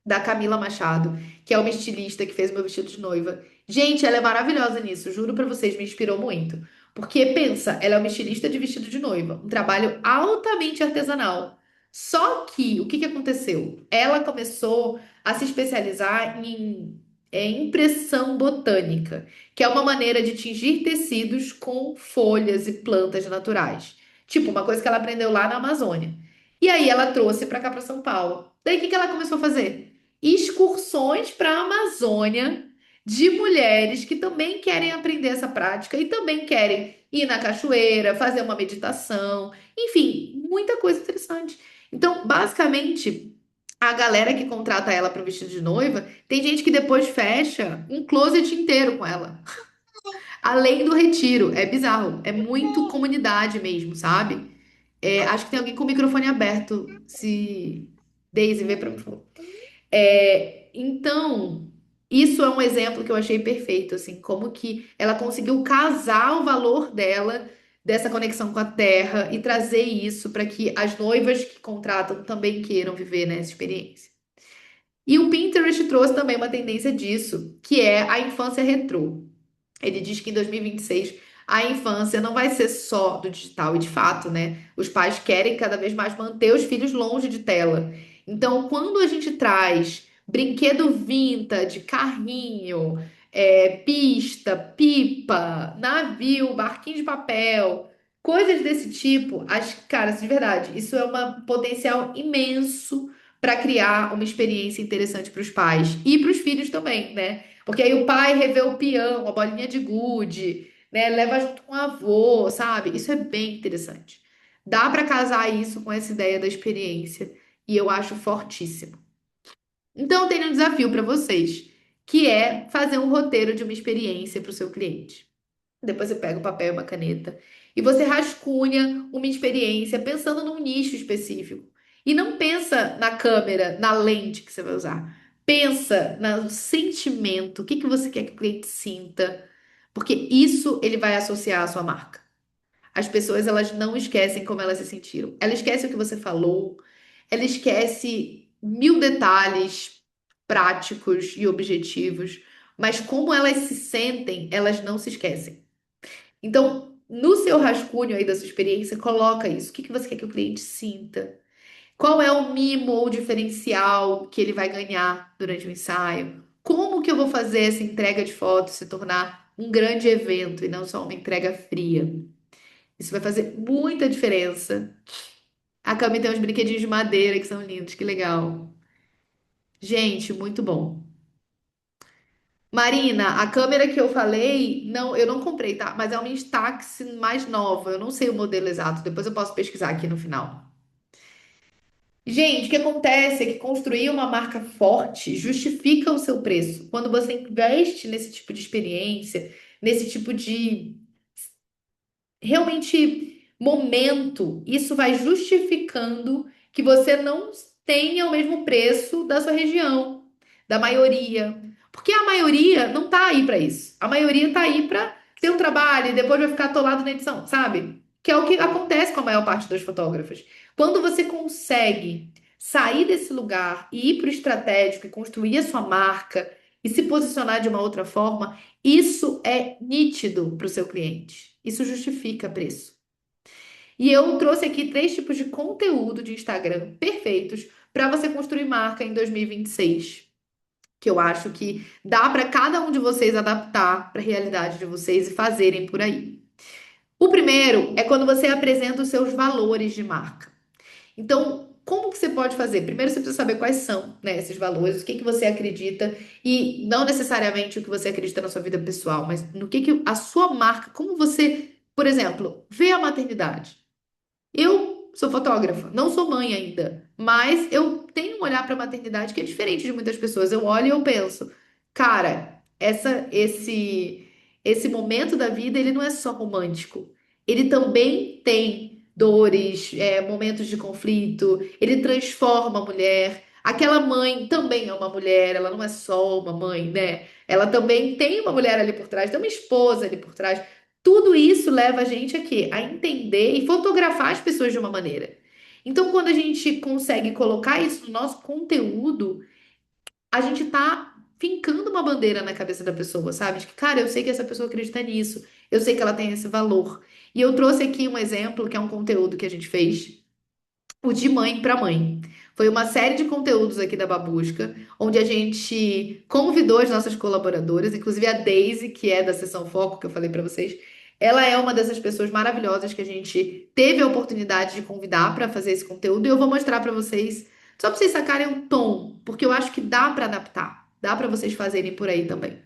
da Camila Machado, que é uma estilista que fez meu vestido de noiva. Gente, ela é maravilhosa nisso, juro pra vocês, me inspirou muito. Porque pensa, ela é uma estilista de vestido de noiva, um trabalho altamente artesanal. Só que o que que aconteceu? Ela começou a se especializar em impressão botânica, que é uma maneira de tingir tecidos com folhas e plantas naturais. Tipo, uma coisa que ela aprendeu lá na Amazônia. E aí ela trouxe para cá para São Paulo. Daí o que que ela começou a fazer? Excursões para a Amazônia de mulheres que também querem aprender essa prática e também querem ir na cachoeira, fazer uma meditação, enfim, muita coisa interessante. Então, basicamente, a galera que contrata ela para o vestido de noiva, tem gente que depois fecha um closet inteiro com ela. Além do retiro. É bizarro. É muito comunidade mesmo, sabe? Acho que tem alguém com o microfone aberto. Se Daisy vê para mim, por favor. Então, isso é um exemplo que eu achei perfeito, assim, como que ela conseguiu casar o valor dela, dessa conexão com a terra, e trazer isso para que as noivas que contratam também queiram viver nessa experiência. E o Pinterest trouxe também uma tendência disso, que é a infância retrô. Ele diz que em 2026 a infância não vai ser só do digital, e de fato, né? Os pais querem cada vez mais manter os filhos longe de tela. Então, quando a gente traz brinquedo vintage, carrinho, pista, pipa, navio, barquinho de papel, coisas desse tipo, cara, de verdade, isso é um potencial imenso para criar uma experiência interessante para os pais e para os filhos também, né? Porque aí o pai revê o peão, a bolinha de gude, né? Leva junto com o avô, sabe? Isso é bem interessante. Dá para casar isso com essa ideia da experiência e eu acho fortíssimo. Então, eu tenho um desafio para vocês, que é fazer um roteiro de uma experiência para o seu cliente. Depois você pega o papel e uma caneta e você rascunha uma experiência pensando num nicho específico. E não pensa na câmera, na lente que você vai usar. Pensa no sentimento, o que que você quer que o cliente sinta, porque isso ele vai associar à sua marca. As pessoas, elas não esquecem como elas se sentiram. Ela esquece o que você falou, ela esquece mil detalhes práticos e objetivos, mas como elas se sentem, elas não se esquecem. Então, no seu rascunho aí da sua experiência, coloca isso. O que que você quer que o cliente sinta? Qual é o mimo ou diferencial que ele vai ganhar durante o ensaio? Como que eu vou fazer essa entrega de fotos se tornar um grande evento e não só uma entrega fria? Isso vai fazer muita diferença. A Cami tem uns brinquedinhos de madeira que são lindos, que legal. Gente, muito bom. Marina, a câmera que eu falei, não, eu não comprei, tá? Mas é uma Instax mais nova. Eu não sei o modelo exato. Depois eu posso pesquisar aqui no final. Gente, o que acontece é que construir uma marca forte justifica o seu preço. Quando você investe nesse tipo de experiência, nesse tipo de realmente momento, isso vai justificando que você não tenha o mesmo preço da sua região, da maioria. Porque a maioria não tá aí para isso. A maioria tá aí para ter um trabalho e depois vai ficar atolado na edição, sabe? Que é o que acontece com a maior parte dos fotógrafos. Quando você consegue sair desse lugar e ir para o estratégico e construir a sua marca e se posicionar de uma outra forma, isso é nítido para o seu cliente. Isso justifica preço. E eu trouxe aqui 3 tipos de conteúdo de Instagram perfeitos para você construir marca em 2026, que eu acho que dá para cada um de vocês adaptar para a realidade de vocês e fazerem por aí. O primeiro é quando você apresenta os seus valores de marca. Então, como que você pode fazer? Primeiro você precisa saber quais são, né, esses valores, o que que você acredita e não necessariamente o que você acredita na sua vida pessoal, mas no que a sua marca, como você, por exemplo, vê a maternidade. Eu sou fotógrafa, não sou mãe ainda, mas eu tenho um olhar para a maternidade que é diferente de muitas pessoas. Eu olho e eu penso, cara, esse momento da vida, ele não é só romântico. Ele também tem dores, momentos de conflito, ele transforma a mulher. Aquela mãe também é uma mulher, ela não é só uma mãe, né? Ela também tem uma mulher ali por trás, tem uma esposa ali por trás. Tudo isso leva a gente a quê? A entender e fotografar as pessoas de uma maneira. Então, quando a gente consegue colocar isso no nosso conteúdo, a gente tá fincando uma bandeira na cabeça da pessoa, sabe? De que, cara, eu sei que essa pessoa acredita nisso, eu sei que ela tem esse valor. E eu trouxe aqui um exemplo que é um conteúdo que a gente fez o de mãe para mãe. Foi uma série de conteúdos aqui da Babusca, onde a gente convidou as nossas colaboradoras, inclusive a Daisy, que é da Sessão Foco, que eu falei para vocês. Ela é uma dessas pessoas maravilhosas que a gente teve a oportunidade de convidar para fazer esse conteúdo. E eu vou mostrar para vocês, só para vocês sacarem o tom, porque eu acho que dá para adaptar, dá para vocês fazerem por aí também.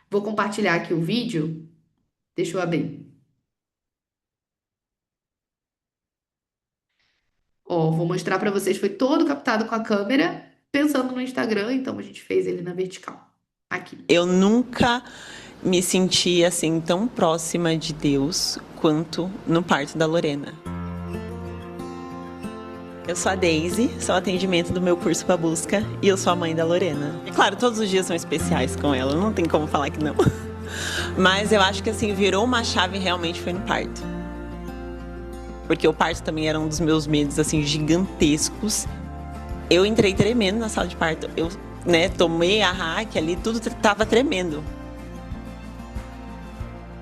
Vou compartilhar aqui o vídeo. Deixa eu abrir. Ó, vou mostrar pra vocês. Foi todo captado com a câmera, pensando no Instagram, então a gente fez ele na vertical. Aqui. Eu nunca me senti assim tão próxima de Deus quanto no parto da Lorena. Eu sou a Daisy, sou o atendimento do meu curso Babusca e eu sou a mãe da Lorena. E claro, todos os dias são especiais com ela, não tem como falar que não. Mas eu acho que assim, virou uma chave realmente foi no parto. Porque o parto também era um dos meus medos assim gigantescos. Eu entrei tremendo na sala de parto. Eu, tomei a hack ali, tudo tava tremendo.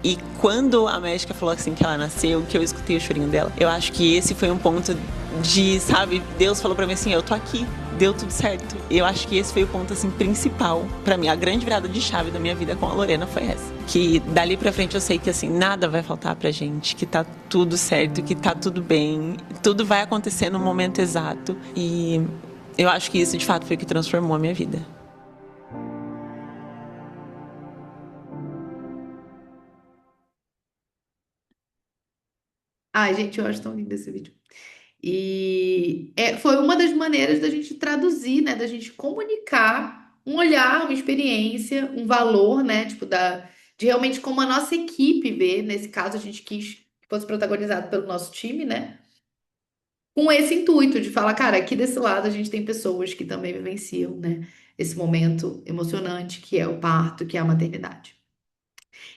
E quando a médica falou assim que ela nasceu, que eu escutei o chorinho dela, eu acho que esse foi um ponto de, sabe, Deus falou pra mim assim, eu tô aqui, deu tudo certo. E eu acho que esse foi o ponto assim principal pra mim, a grande virada de chave da minha vida com a Lorena foi essa. Que dali pra frente eu sei que assim, nada vai faltar pra gente, que tá tudo certo, que tá tudo bem, tudo vai acontecer no momento exato. E eu acho que isso de fato foi o que transformou a minha vida. Ai, gente, eu acho tão lindo esse vídeo. E foi uma das maneiras da gente traduzir, né? Da gente comunicar um olhar, uma experiência, um valor, né? Tipo, de realmente como a nossa equipe vê. Nesse caso, a gente quis que fosse protagonizado pelo nosso time, né? Com esse intuito de falar, cara, aqui desse lado a gente tem pessoas que também vivenciam, né? Esse momento emocionante que é o parto, que é a maternidade.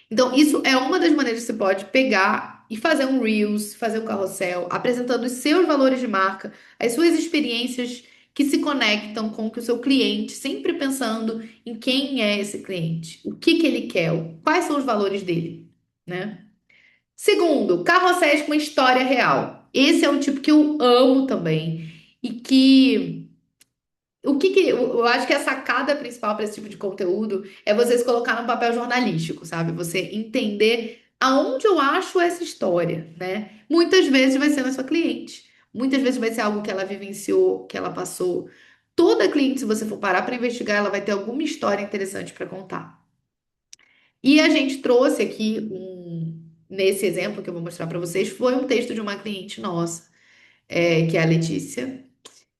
Então, isso é uma das maneiras que você pode pegar e fazer um Reels, fazer um carrossel, apresentando os seus valores de marca, as suas experiências que se conectam com o que o seu cliente, sempre pensando em quem é esse cliente, o que que ele quer, quais são os valores dele, né? Segundo, carrosséis com história real. Esse é um tipo que eu amo também e que eu acho que a sacada principal para esse tipo de conteúdo é você se colocar num papel jornalístico, sabe? Você entender aonde eu acho essa história, né? Muitas vezes vai ser na sua cliente, muitas vezes vai ser algo que ela vivenciou, que ela passou. Toda cliente, se você for parar para investigar, ela vai ter alguma história interessante para contar. E a gente trouxe aqui nesse exemplo que eu vou mostrar para vocês, foi um texto de uma cliente nossa, que é a Letícia.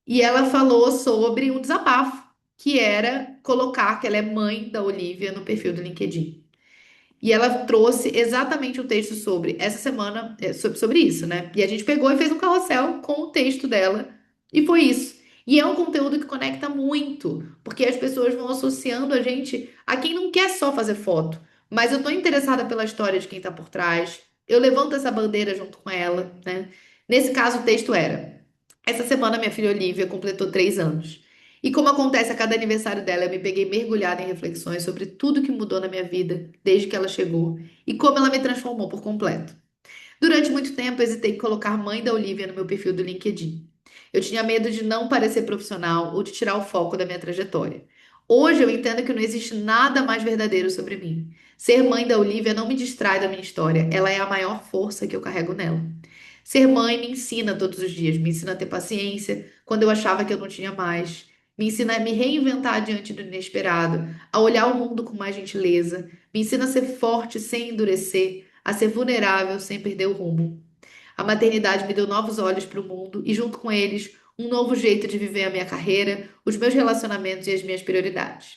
E ela falou sobre um desabafo, que era colocar que ela é mãe da Olivia no perfil do LinkedIn. E ela trouxe exatamente o texto sobre essa semana, sobre isso, né? E a gente pegou e fez um carrossel com o texto dela, e foi isso. E é um conteúdo que conecta muito, porque as pessoas vão associando a gente a quem não quer só fazer foto, mas eu tô interessada pela história de quem tá por trás. Eu levanto essa bandeira junto com ela, né? Nesse caso, o texto era. Essa semana, minha filha Olivia completou 3 anos. E como acontece a cada aniversário dela, eu me peguei mergulhada em reflexões sobre tudo que mudou na minha vida desde que ela chegou e como ela me transformou por completo. Durante muito tempo, hesitei em colocar mãe da Olivia no meu perfil do LinkedIn. Eu tinha medo de não parecer profissional ou de tirar o foco da minha trajetória. Hoje eu entendo que não existe nada mais verdadeiro sobre mim. Ser mãe da Olivia não me distrai da minha história, ela é a maior força que eu carrego nela. Ser mãe me ensina todos os dias, me ensina a ter paciência quando eu achava que eu não tinha mais, me ensina a me reinventar diante do inesperado, a olhar o mundo com mais gentileza, me ensina a ser forte sem endurecer, a ser vulnerável sem perder o rumo. A maternidade me deu novos olhos para o mundo e, junto com eles, um novo jeito de viver a minha carreira, os meus relacionamentos e as minhas prioridades.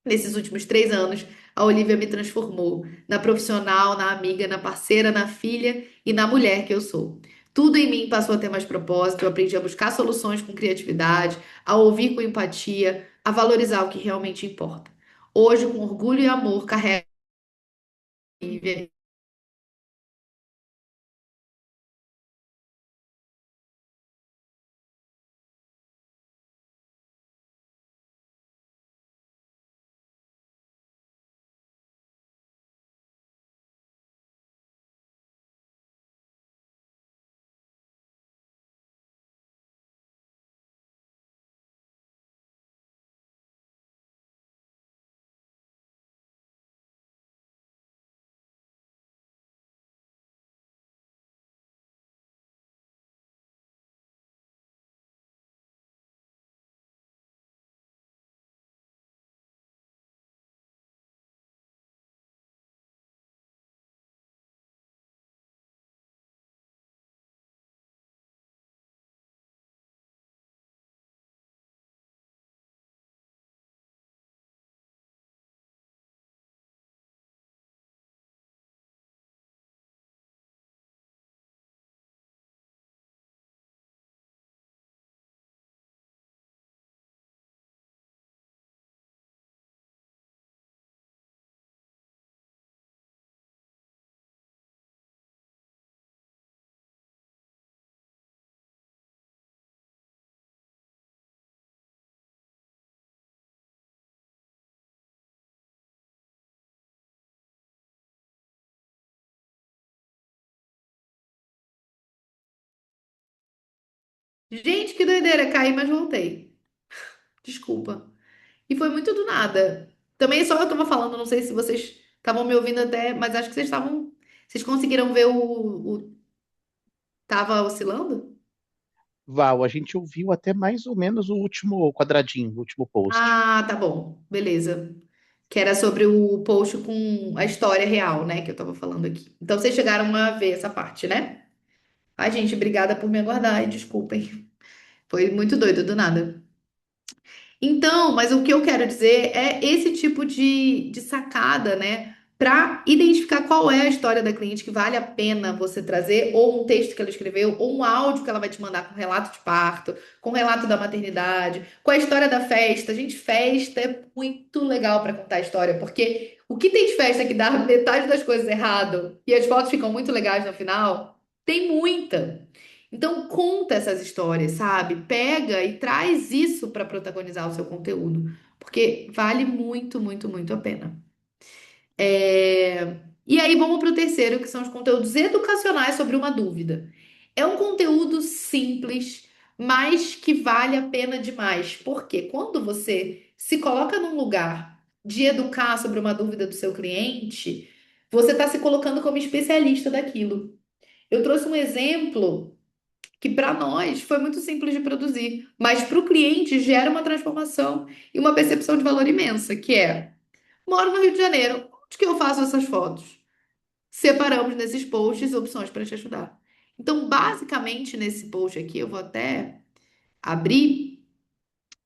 Nesses últimos 3 anos, a Olivia me transformou na profissional, na amiga, na parceira, na filha e na mulher que eu sou. Tudo em mim passou a ter mais propósito, eu aprendi a buscar soluções com criatividade, a ouvir com empatia, a valorizar o que realmente importa. Hoje, com orgulho e amor, carrego a Olivia Gente, que doideira, caí, mas voltei. Desculpa. E foi muito do nada. Também só eu tava falando, não sei se vocês estavam me ouvindo até, mas acho que vocês estavam. Vocês conseguiram ver tava oscilando? Val, a gente ouviu até mais ou menos o último quadradinho, o último post. Ah, tá bom. Beleza. Que era sobre o post com a história real, né? Que eu tava falando aqui. Então vocês chegaram a ver essa parte, né? Ai, gente, obrigada por me aguardar e desculpem. Foi muito doido do nada. Então, mas o que eu quero dizer é esse tipo de sacada, né? Para identificar qual é a história da cliente que vale a pena você trazer, ou um texto que ela escreveu, ou um áudio que ela vai te mandar com relato de parto, com relato da maternidade, com a história da festa. Gente, festa é muito legal para contar a história, porque o que tem de festa que dá metade das coisas errado e as fotos ficam muito legais no final, tem muita. Então, conta essas histórias, sabe? Pega e traz isso para protagonizar o seu conteúdo, porque vale muito, muito, muito a pena. E aí, vamos para o terceiro, que são os conteúdos educacionais sobre uma dúvida. É um conteúdo simples, mas que vale a pena demais, porque quando você se coloca num lugar de educar sobre uma dúvida do seu cliente, você está se colocando como especialista daquilo. Eu trouxe um exemplo que para nós foi muito simples de produzir, mas para o cliente gera uma transformação e uma percepção de valor imensa, que é, moro no Rio de Janeiro, onde que eu faço essas fotos? Separamos nesses posts opções para te ajudar. Então, basicamente, nesse post aqui, eu vou até abrir,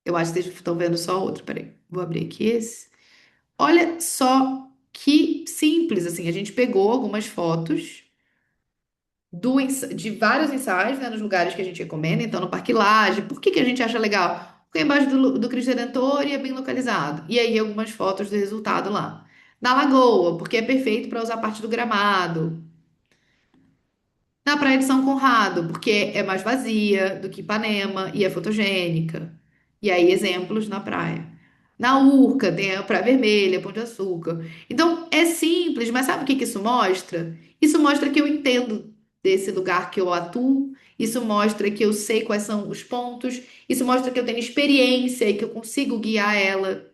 eu acho que vocês estão vendo só outro, peraí, vou abrir aqui esse. Olha só que simples, assim, a gente pegou algumas fotos de vários ensaios, né, nos lugares que a gente recomenda. Então, no Parque Lage. Por que que a gente acha legal? Porque é embaixo do Cristo Redentor e é bem localizado. E aí, algumas fotos do resultado lá. Na Lagoa, porque é perfeito para usar parte do gramado. Na Praia de São Conrado, porque é mais vazia do que Ipanema e é fotogênica. E aí, exemplos na praia. Na Urca, tem a Praia Vermelha, Pão de Açúcar. Então, é simples, mas sabe o que que isso mostra? Isso mostra que eu entendo desse lugar que eu atuo. Isso mostra que eu sei quais são os pontos. Isso mostra que eu tenho experiência e que eu consigo guiar ela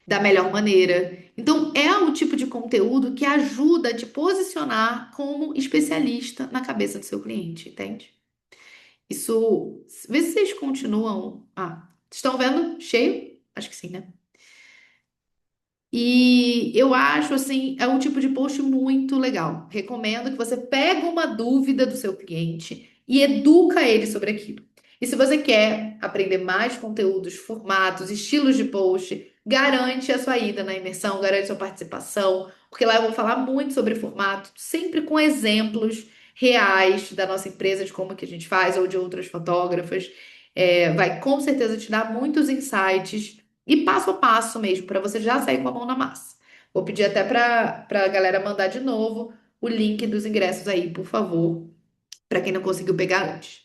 da melhor maneira. Então, é o tipo de conteúdo que ajuda a te posicionar como especialista na cabeça do seu cliente, entende? Isso. Vê se vocês continuam. Ah, estão vendo? Cheio? Acho que sim, né? E eu acho assim, é um tipo de post muito legal. Recomendo que você pegue uma dúvida do seu cliente e educa ele sobre aquilo. E se você quer aprender mais conteúdos, formatos, estilos de post, garante a sua ida na imersão, garante a sua participação, porque lá eu vou falar muito sobre formato, sempre com exemplos reais da nossa empresa, de como que a gente faz, ou de outras fotógrafas. Vai com certeza te dar muitos insights e passo a passo mesmo, para você já sair com a mão na massa. Vou pedir até para a galera mandar de novo o link dos ingressos aí, por favor, para quem não conseguiu pegar antes.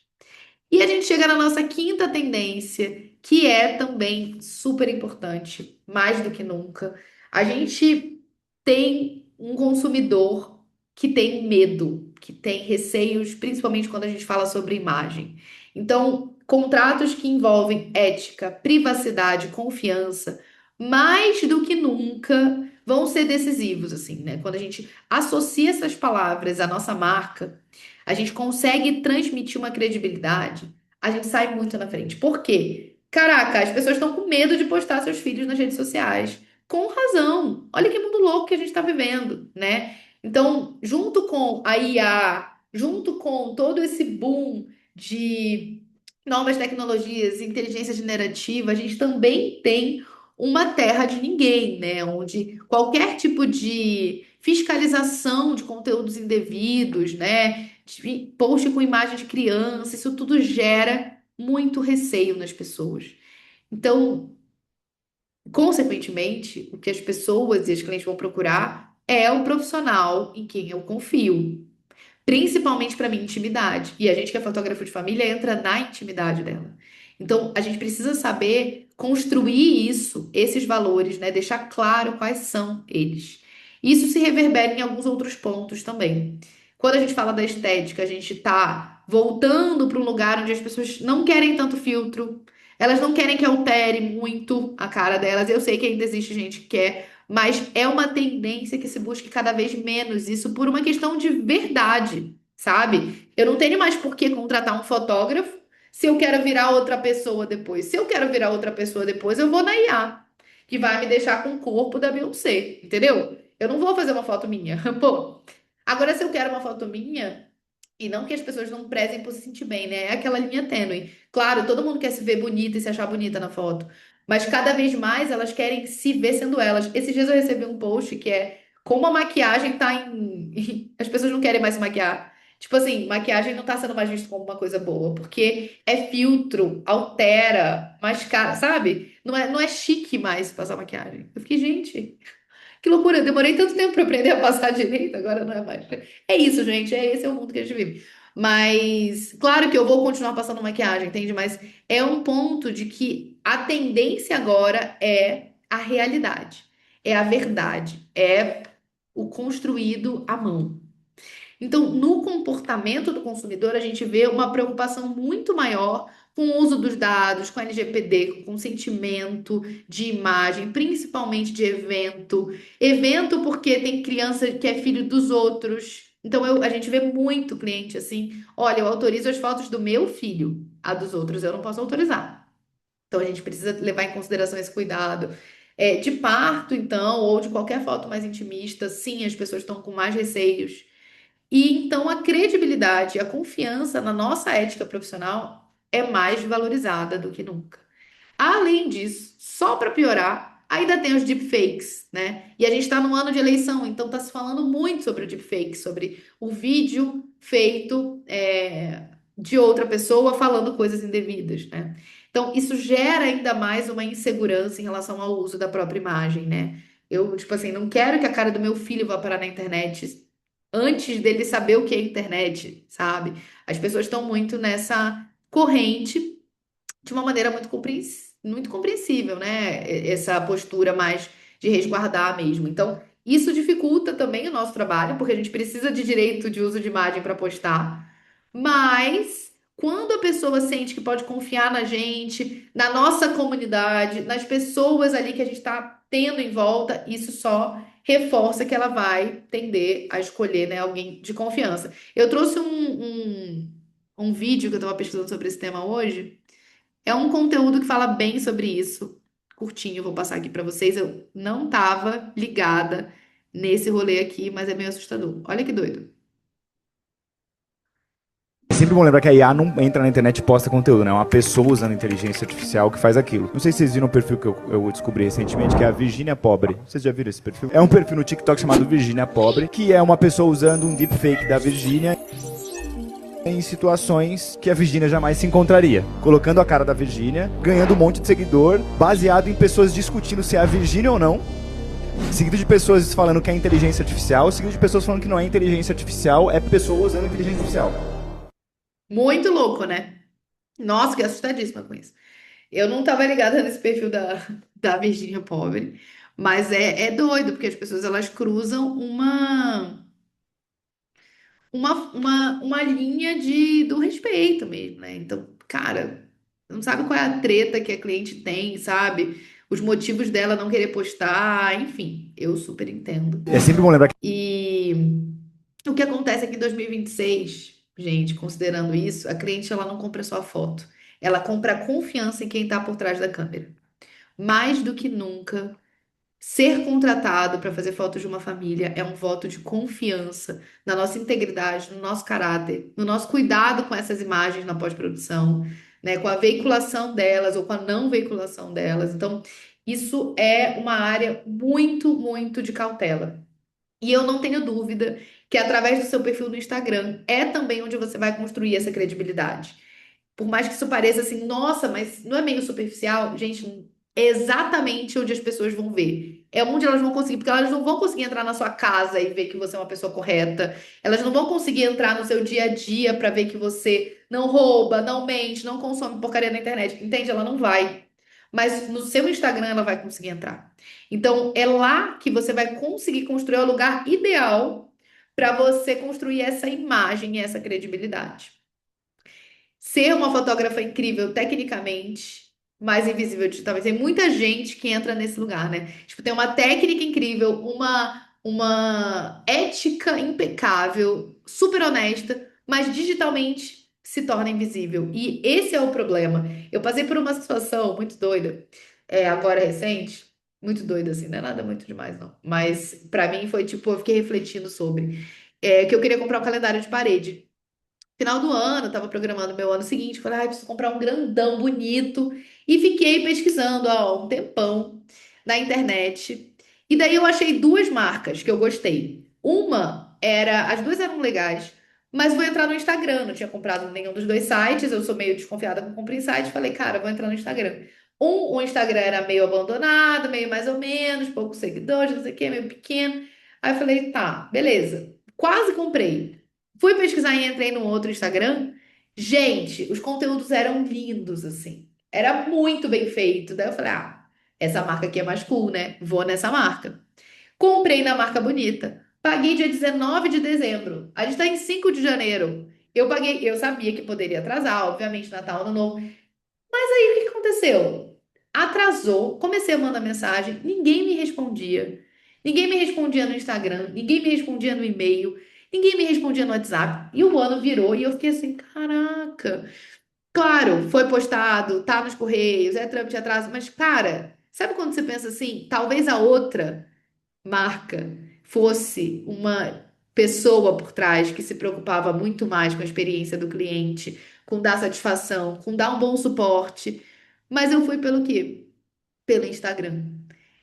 E a gente chega na nossa quinta tendência, que é também super importante, mais do que nunca. A gente tem um consumidor que tem medo, que tem receios, principalmente quando a gente fala sobre imagem. Então, contratos que envolvem ética, privacidade, confiança, mais do que nunca vão ser decisivos, assim, né? Quando a gente associa essas palavras à nossa marca, a gente consegue transmitir uma credibilidade, a gente sai muito na frente. Por quê? Caraca, as pessoas estão com medo de postar seus filhos nas redes sociais. Com razão. Olha que mundo louco que a gente está vivendo, né? Então, junto com a IA, junto com todo esse boom de novas tecnologias, inteligência generativa, a gente também tem uma terra de ninguém, né? Onde qualquer tipo de fiscalização de conteúdos indevidos, né? De post com imagem de criança, isso tudo gera muito receio nas pessoas. Então, consequentemente, o que as pessoas e as clientes vão procurar é o profissional em quem eu confio, principalmente para minha intimidade. E a gente que é fotógrafo de família entra na intimidade dela. Então, a gente precisa saber construir isso, esses valores, né? Deixar claro quais são eles. Isso se reverbera em alguns outros pontos também. Quando a gente fala da estética, a gente está voltando para um lugar onde as pessoas não querem tanto filtro, elas não querem que altere muito a cara delas. Eu sei que ainda existe gente que quer, mas é uma tendência que se busque cada vez menos isso por uma questão de verdade, sabe? Eu não tenho mais por que contratar um fotógrafo se eu quero virar outra pessoa depois. Se eu quero virar outra pessoa depois, eu vou na IA, que vai me deixar com o corpo da Beyoncé, entendeu? Eu não vou fazer uma foto minha. Pô, agora se eu quero uma foto minha, e não que as pessoas não prezem por se sentir bem, né? É aquela linha tênue. Claro, todo mundo quer se ver bonita e se achar bonita na foto, mas cada vez mais elas querem se ver sendo elas. Esses dias eu recebi um post que é como a maquiagem tá em. As pessoas não querem mais se maquiar. Tipo assim, maquiagem não tá sendo mais visto como uma coisa boa, porque é filtro, altera, mascara, sabe? Não é chique mais passar maquiagem. Eu fiquei, gente. Que loucura, eu demorei tanto tempo para aprender a passar direito, agora não é mais. É isso, gente, esse é o mundo que a gente vive. Mas, claro que eu vou continuar passando maquiagem, entende? Mas é um ponto de que a tendência agora é a realidade, é a verdade, é o construído à mão. Então, no comportamento do consumidor, a gente vê uma preocupação muito maior com o uso dos dados, com LGPD, com consentimento de imagem, principalmente de evento. Evento porque tem criança que é filho dos outros. Então, a gente vê muito cliente assim: olha, eu autorizo as fotos do meu filho, a dos outros eu não posso autorizar. Então, a gente precisa levar em consideração esse cuidado. De parto, então, ou de qualquer foto mais intimista, sim, as pessoas estão com mais receios. E então a credibilidade, a confiança na nossa ética profissional é mais valorizada do que nunca. Além disso, só para piorar, ainda tem os deepfakes, né? E a gente está no ano de eleição, então está se falando muito sobre o deepfake, sobre o vídeo feito de outra pessoa falando coisas indevidas, né? Então, isso gera ainda mais uma insegurança em relação ao uso da própria imagem, né? Eu, tipo assim, não quero que a cara do meu filho vá parar na internet antes dele saber o que é internet, sabe? As pessoas estão muito nessa corrente de uma maneira muito compreensível, né? Essa postura mais de resguardar mesmo. Então, isso dificulta também o nosso trabalho, porque a gente precisa de direito de uso de imagem para postar. Mas quando a pessoa sente que pode confiar na gente, na nossa comunidade, nas pessoas ali que a gente está tendo em volta, isso só reforça que ela vai tender a escolher, né, alguém de confiança. Eu trouxe um vídeo que eu estava pesquisando sobre esse tema hoje. É um conteúdo que fala bem sobre isso. Curtinho, vou passar aqui para vocês. Eu não estava ligada nesse rolê aqui, mas é meio assustador. Olha que doido. É sempre bom lembrar que a IA não entra na internet e posta conteúdo, né? É uma pessoa usando inteligência artificial que faz aquilo. Não sei se vocês viram o perfil que eu descobri recentemente, que é a Virgínia Pobre. Vocês já viram esse perfil? É um perfil no TikTok chamado Virgínia Pobre, que é uma pessoa usando um deepfake da Virgínia em situações que a Virgínia jamais se encontraria. Colocando a cara da Virgínia, ganhando um monte de seguidor, baseado em pessoas discutindo se é a Virgínia ou não, seguido de pessoas falando que é inteligência artificial, seguido de pessoas falando que não é inteligência artificial, é pessoa usando inteligência artificial. Muito louco, né? Nossa, que assustadíssima com isso. Eu não estava ligada nesse perfil da Virgínia Pobre, mas é doido, porque as pessoas elas cruzam uma linha do respeito mesmo, né? Então, cara, não sabe qual é a treta que a cliente tem, sabe? Os motivos dela não querer postar, enfim, eu super entendo. É sempre bom lembrar que E o que acontece é que em 2026, gente, considerando isso, a cliente ela não compra só a foto, ela compra a confiança em quem está por trás da câmera. Mais do que nunca, ser contratado para fazer fotos de uma família é um voto de confiança na nossa integridade, no nosso caráter, no nosso cuidado com essas imagens na pós-produção, né, com a veiculação delas ou com a não veiculação delas. Então, isso é uma área muito, muito de cautela. E eu não tenho dúvida que através do seu perfil no Instagram é também onde você vai construir essa credibilidade. Por mais que isso pareça assim, nossa, mas não é meio superficial? Gente, é exatamente onde as pessoas vão ver. É onde elas vão conseguir, porque elas não vão conseguir entrar na sua casa e ver que você é uma pessoa correta. Elas não vão conseguir entrar no seu dia a dia para ver que você não rouba, não mente, não consome porcaria na internet. Entende? Ela não vai. Mas no seu Instagram ela vai conseguir entrar. Então, é lá que você vai conseguir construir o lugar ideal para você construir essa imagem e essa credibilidade. ser uma fotógrafa incrível tecnicamente, mas invisível digitalmente. Tem muita gente que entra nesse lugar, né? Tipo, tem uma técnica incrível, uma ética impecável, super honesta, mas digitalmente se torna invisível. E esse é o problema. Eu passei por uma situação muito doida, agora recente, muito doida assim, não é nada muito demais, não. Mas pra mim foi tipo, eu fiquei refletindo sobre que eu queria comprar um calendário de parede. Final do ano, tava programando meu ano seguinte, falei, ai, preciso comprar um grandão bonito. E fiquei pesquisando, ó, um tempão na internet. E daí eu achei duas marcas que eu gostei. As duas eram legais, mas vou entrar no Instagram. Não tinha comprado em nenhum dos dois sites, eu sou meio desconfiada com compra em site. Falei, cara, vou entrar no Instagram. O Instagram era meio abandonado, meio mais ou menos, poucos seguidores, não sei o quê, meio pequeno. Aí eu falei, tá, beleza. Quase comprei. Fui pesquisar e entrei no outro Instagram. Gente, os conteúdos eram lindos, assim. Era muito bem feito. Daí eu falei, essa marca aqui é mais cool, né? Vou nessa marca. Comprei na marca bonita. Paguei dia 19 de dezembro. A gente tá em 5 de janeiro. Eu paguei, eu sabia que poderia atrasar, obviamente, Natal, Ano Novo. Aí o que que aconteceu? Atrasou, comecei a mandar mensagem, ninguém me respondia. Ninguém me respondia no Instagram, ninguém me respondia no e-mail, ninguém me respondia no WhatsApp. E o ano virou e eu fiquei assim, caraca. Claro, foi postado, tá nos correios, é trâmite de atraso, mas cara, sabe quando você pensa assim, talvez a outra marca fosse uma pessoa por trás que se preocupava muito mais com a experiência do cliente, com dar satisfação, com dar um bom suporte. Mas eu fui pelo quê? Pelo Instagram.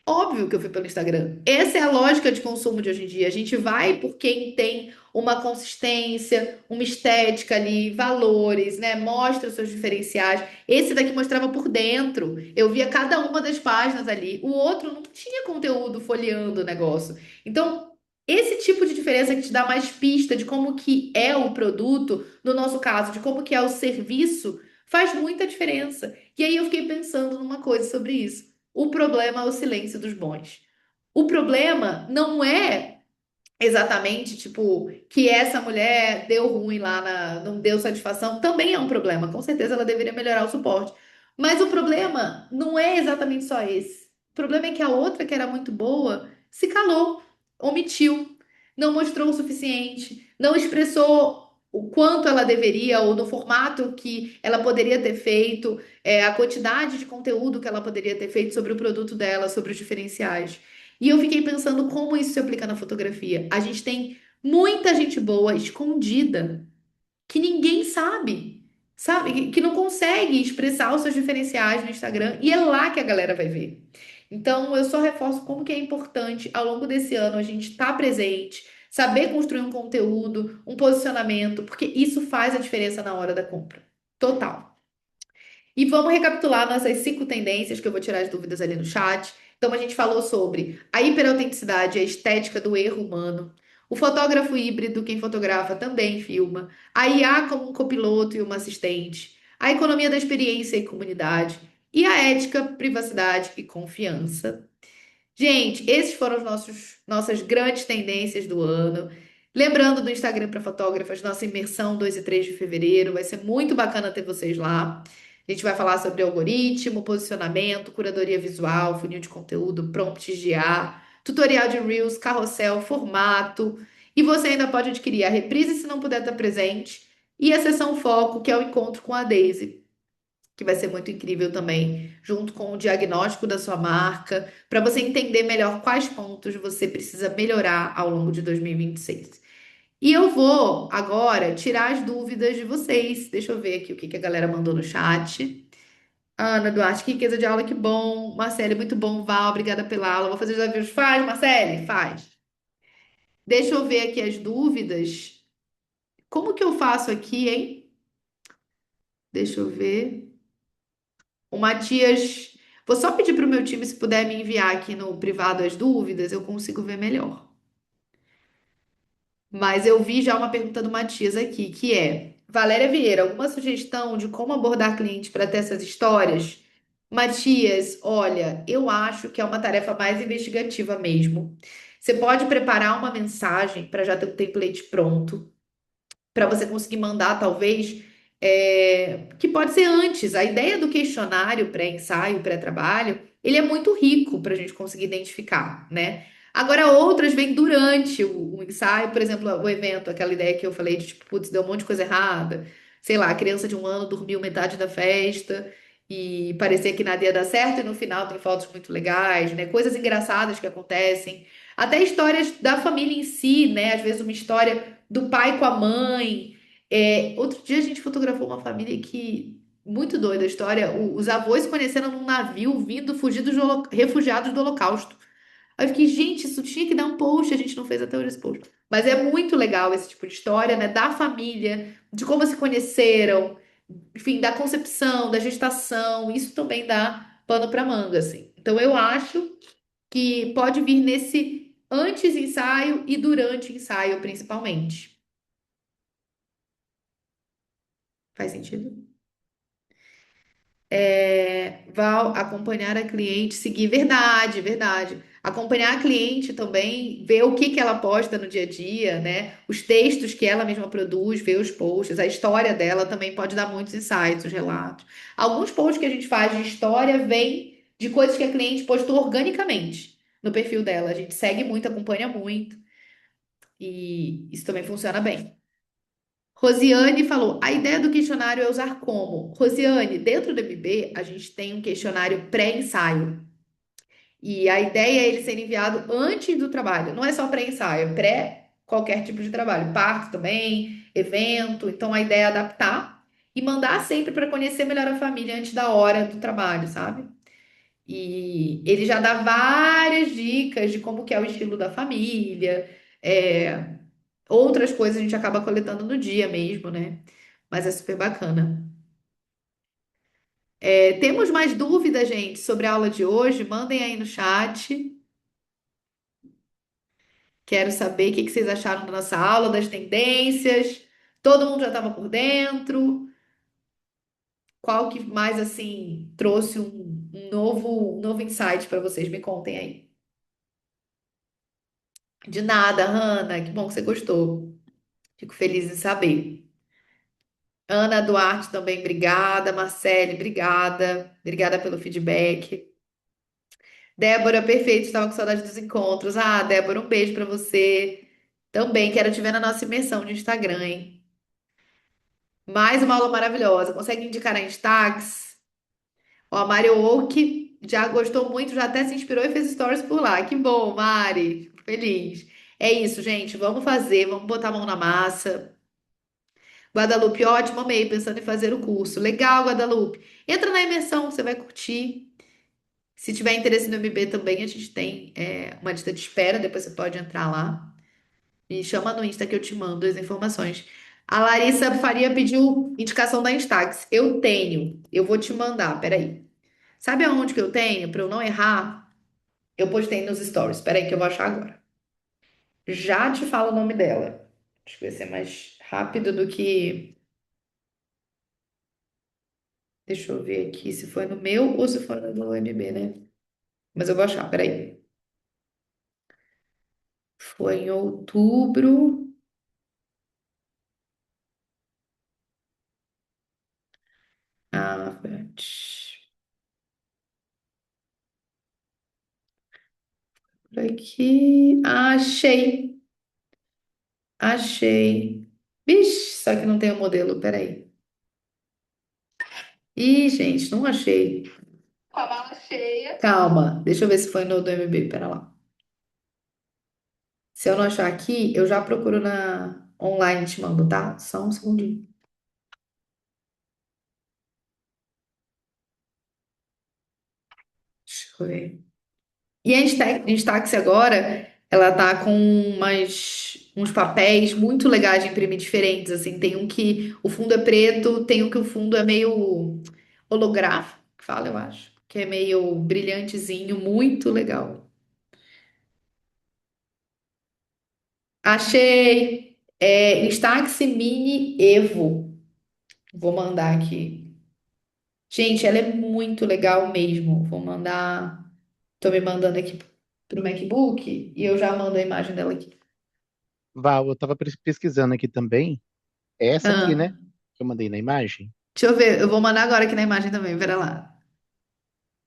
Óbvio que eu fui pelo Instagram. Essa é a lógica de consumo de hoje em dia. A gente vai por quem tem uma consistência, uma estética ali, valores, né? Mostra os seus diferenciais. Esse daqui mostrava por dentro. Eu via cada uma das páginas ali. O outro não tinha conteúdo folheando o negócio. Então, esse tipo de diferença que te dá mais pista de como que é o produto, no nosso caso, de como que é o serviço, faz muita diferença. E aí eu fiquei pensando numa coisa sobre isso. O problema é o silêncio dos bons. O problema não é exatamente, tipo, que essa mulher deu ruim lá, não deu satisfação. Também é um problema. Com certeza ela deveria melhorar o suporte. Mas o problema não é exatamente só esse. O problema é que a outra, que era muito boa, se calou, omitiu, não mostrou o suficiente, não expressou o quanto ela deveria, ou no formato que ela poderia ter feito, a quantidade de conteúdo que ela poderia ter feito sobre o produto dela, sobre os diferenciais. E eu fiquei pensando como isso se aplica na fotografia. A gente tem muita gente boa escondida que ninguém sabe? Que não consegue expressar os seus diferenciais no Instagram e é lá que a galera vai ver. Então, eu só reforço como que é importante ao longo desse ano a gente estar presente, saber construir um conteúdo, um posicionamento, porque isso faz a diferença na hora da compra. Total. E vamos recapitular nossas 5 tendências, que eu vou tirar as dúvidas ali no chat. Então, a gente falou sobre a hiperautenticidade, a estética do erro humano, o fotógrafo híbrido, quem fotografa também filma, a IA como um copiloto e uma assistente, a economia da experiência e comunidade, e a ética, privacidade e confiança. Gente, esses foram os nossas grandes tendências do ano. Lembrando do Instagram para fotógrafas, nossa imersão 2 e 3 de fevereiro. Vai ser muito bacana ter vocês lá. A gente vai falar sobre algoritmo, posicionamento, curadoria visual, funil de conteúdo, prompts de IA, tutorial de Reels, carrossel, formato. E você ainda pode adquirir a reprise se não puder estar presente. E a sessão foco, que é o encontro com a Daisy, que vai ser muito incrível também, junto com o diagnóstico da sua marca, para você entender melhor quais pontos você precisa melhorar ao longo de 2026. E eu vou agora tirar as dúvidas de vocês. Deixa eu ver aqui o que que a galera mandou no chat. Ana Duarte, que riqueza de aula, que bom. Marcele, muito bom. Val, obrigada pela aula. Vou fazer os desafios. Faz, Marcele? Faz. Deixa eu ver aqui as dúvidas. Como que eu faço aqui, hein? Deixa eu ver. O Matias, vou só pedir para o meu time se puder me enviar aqui no privado as dúvidas, eu consigo ver melhor. Mas eu vi já uma pergunta do Matias aqui, que é: Valéria Vieira, alguma sugestão de como abordar clientes para ter essas histórias? Matias, olha, eu acho que é uma tarefa mais investigativa mesmo. Você pode preparar uma mensagem para já ter o template pronto, para você conseguir mandar, talvez, que pode ser antes. A ideia do questionário pré-ensaio, pré-trabalho, ele é muito rico para a gente conseguir identificar, né? Agora, outras vêm durante o ensaio, por exemplo, o evento, aquela ideia que eu falei de tipo, putz, deu um monte de coisa errada. Sei lá, a criança de 1 ano dormiu metade da festa e parecia que nada ia dar certo, e no final tem fotos muito legais, né? Coisas engraçadas que acontecem. Até histórias da família em si, né? Às vezes uma história do pai com a mãe. Outro dia a gente fotografou uma família que, muito doida a história, os avós se conheceram num navio vindo fugidos refugiados do Holocausto. Aí eu fiquei, gente, isso tinha que dar um post, a gente não fez até hoje esse post. Mas é muito legal esse tipo de história, né? Da família, de como se conheceram, enfim, da concepção, da gestação, isso também dá pano para manga, assim. Então eu acho que pode vir nesse antes ensaio e durante ensaio, principalmente. Faz sentido? Val, acompanhar a cliente, seguir, verdade, verdade. Acompanhar a cliente também, ver o que que ela posta no dia a dia, né? Os textos que ela mesma produz, ver os posts, a história dela também pode dar muitos insights, os relatos. Alguns posts que a gente faz de história vêm de coisas que a cliente postou organicamente no perfil dela. A gente segue muito, acompanha muito, e isso também funciona bem. Rosiane falou: a ideia do questionário é usar como? Rosiane, dentro do MB, a gente tem um questionário pré-ensaio. E a ideia é ele ser enviado antes do trabalho. Não é só pré-ensaio, é pré qualquer tipo de trabalho. Parto também, evento. Então a ideia é adaptar e mandar sempre para conhecer melhor a família antes da hora do trabalho, sabe? E ele já dá várias dicas de como que é o estilo da família. Outras coisas a gente acaba coletando no dia mesmo, né? Mas é super bacana. Temos mais dúvidas, gente, sobre a aula de hoje? Mandem aí no chat. Quero saber o que que vocês acharam da nossa aula, das tendências. Todo mundo já estava por dentro? Qual que mais, assim, trouxe um novo insight para vocês? Me contem aí. De nada, Hanna. Que bom que você gostou. Fico feliz em saber. Ana Duarte também, obrigada. Marcele, obrigada. Obrigada pelo feedback. Débora, perfeito, estava com saudade dos encontros. Ah, Débora, um beijo pra você. Também quero te ver na nossa imersão de Instagram, hein? Mais uma aula maravilhosa. Consegue indicar a Instax? Ó, a Mari Oak já gostou muito, já até se inspirou e fez stories por lá. Que bom, Mari. Fico feliz. É isso, gente. Vamos fazer, vamos botar a mão na massa. Guadalupe, ótimo, amei, pensando em fazer o curso. Legal, Guadalupe. Entra na imersão, você vai curtir. Se tiver interesse no MB também, a gente tem uma lista de espera, depois você pode entrar lá. Me chama no Insta que eu te mando as informações. A Larissa Faria pediu indicação da Instax. Eu tenho, eu vou te mandar, peraí. Sabe aonde que eu tenho? Para eu não errar, eu postei nos stories. Peraí que eu vou achar agora. Já te falo o nome dela. Acho que vai ser mais rápido do que. Deixa eu ver aqui se foi no meu ou se foi no do MB, né? Mas eu vou achar, peraí. Foi em outubro. Ah, por aqui. Ah, achei. Achei. Vixe, só que não tem o modelo. Peraí. Ih, gente, não achei. Com a mala cheia. Calma, deixa eu ver se foi no do MB. Pera lá. Se eu não achar aqui, eu já procuro na online e te mando, tá? Só um segundinho. Deixa eu ver. E a Instax agora, ela tá com uns papéis muito legais de imprimir diferentes, assim. Tem um que o fundo é preto, tem um que o fundo é meio holográfico, que fala, eu acho. Que é meio brilhantezinho, muito legal. Achei! Instax Mini Evo. Vou mandar aqui. Gente, ela é muito legal mesmo. Vou mandar. Tô me mandando aqui pro MacBook e eu já mando a imagem dela aqui. Val, eu tava pesquisando aqui também. É essa aqui, Ah, né? Eu mandei na imagem. Deixa eu ver, eu vou mandar agora aqui na imagem também, pera lá.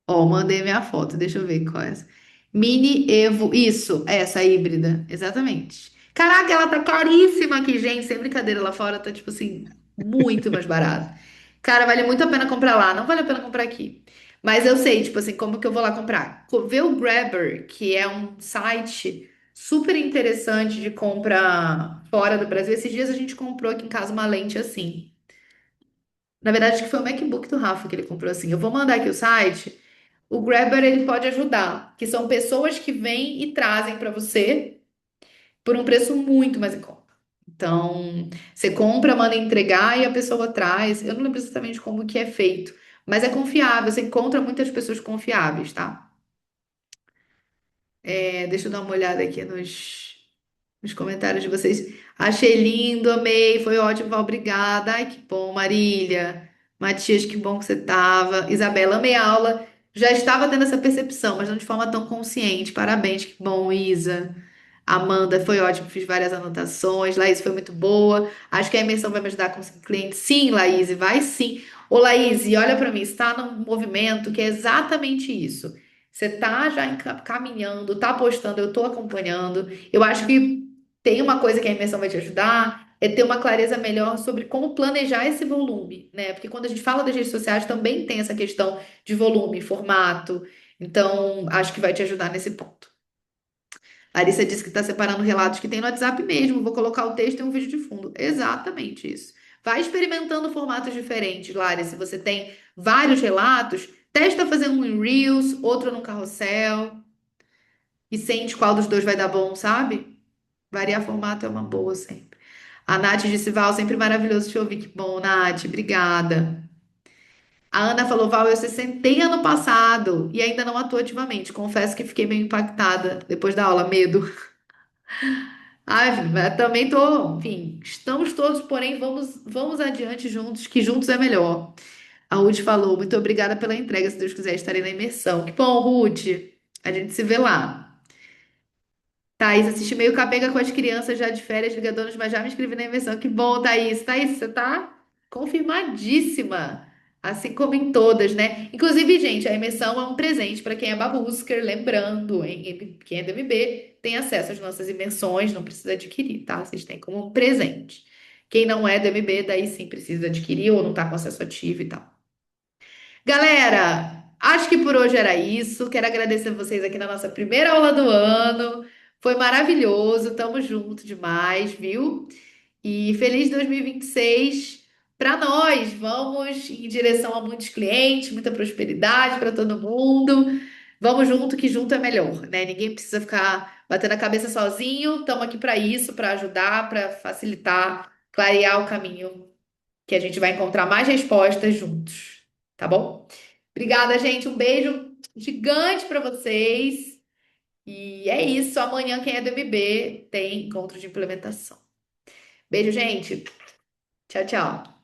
Ó, mandei minha foto, deixa eu ver qual é essa. Mini Evo, isso, essa híbrida, exatamente. Caraca, ela tá caríssima aqui, gente, sem brincadeira, lá fora tá, tipo assim, muito mais barato. Cara, vale muito a pena comprar lá, não vale a pena comprar aqui. Mas eu sei, tipo assim, como que eu vou lá comprar? Vê o Grabber, que é um site super interessante de compra fora do Brasil. Esses dias a gente comprou aqui em casa uma lente assim. Na verdade, acho que foi o MacBook do Rafa que ele comprou assim. Eu vou mandar aqui o site. O Grabber ele pode ajudar, que são pessoas que vêm e trazem para você por um preço muito mais em conta. Então, você compra, manda entregar e a pessoa traz. Eu não lembro exatamente como que é feito, mas é confiável. Você encontra muitas pessoas confiáveis, tá? Deixa eu dar uma olhada aqui nos comentários de vocês. Achei lindo, amei, foi ótimo, Val, obrigada. Ai, que bom, Marília. Matias, que bom que você estava. Isabela, amei a aula. Já estava tendo essa percepção, mas não de forma tão consciente. Parabéns, que bom, Isa. Amanda, foi ótimo, fiz várias anotações. Laís, foi muito boa. Acho que a imersão vai me ajudar com os clientes. Sim, Laís, vai sim. Ô, Laís, olha para mim, está num movimento que é exatamente isso. Você está já caminhando, está postando, eu estou acompanhando. Eu acho que tem uma coisa que a imersão vai te ajudar, é ter uma clareza melhor sobre como planejar esse volume, né? Porque quando a gente fala das redes sociais, também tem essa questão de volume, formato. Então, acho que vai te ajudar nesse ponto. Larissa disse que está separando relatos que tem no WhatsApp mesmo. Vou colocar o texto e um vídeo de fundo. Exatamente isso. Vai experimentando formatos diferentes, Larissa. Se você tem vários relatos, testa fazendo um em Reels, outro no carrossel e sente qual dos dois vai dar bom, sabe? Variar formato é uma boa sempre. A Nath disse, Val, sempre maravilhoso te ouvir. Que bom, Nath. Obrigada. A Ana falou, Val, eu sentei ano passado e ainda não atuo ativamente. Confesso que fiquei meio impactada depois da aula. Medo. Ai, mas também tô, enfim, estamos todos, porém, vamos adiante juntos, que juntos é melhor. A Ruth falou, muito obrigada pela entrega, se Deus quiser, estarei na imersão. Que bom, Ruth. A gente se vê lá. Thaís, assisti meio capenga com as crianças já de férias, ligadores, mas já me inscrevi na imersão. Que bom, Thaís. Thaís, você tá confirmadíssima. Assim como em todas, né? Inclusive, gente, a imersão é um presente para quem é babusker. Lembrando, quem é DMB tem acesso às nossas imersões, não precisa adquirir, tá? Vocês têm como um presente. Quem não é DMB, daí sim precisa adquirir ou não tá com acesso ativo e tal. Galera, acho que por hoje era isso. Quero agradecer vocês aqui na nossa primeira aula do ano. Foi maravilhoso, tamo junto demais, viu? E feliz 2026 para nós. Vamos em direção a muitos clientes, muita prosperidade para todo mundo. Vamos junto, que junto é melhor, né? Ninguém precisa ficar batendo a cabeça sozinho. Estamos aqui para isso, para ajudar, para facilitar, clarear o caminho, que a gente vai encontrar mais respostas juntos, tá bom? Obrigada, gente. Um beijo gigante para vocês. E é isso. Amanhã, quem é do MB tem encontro de implementação. Beijo, gente. Tchau, tchau.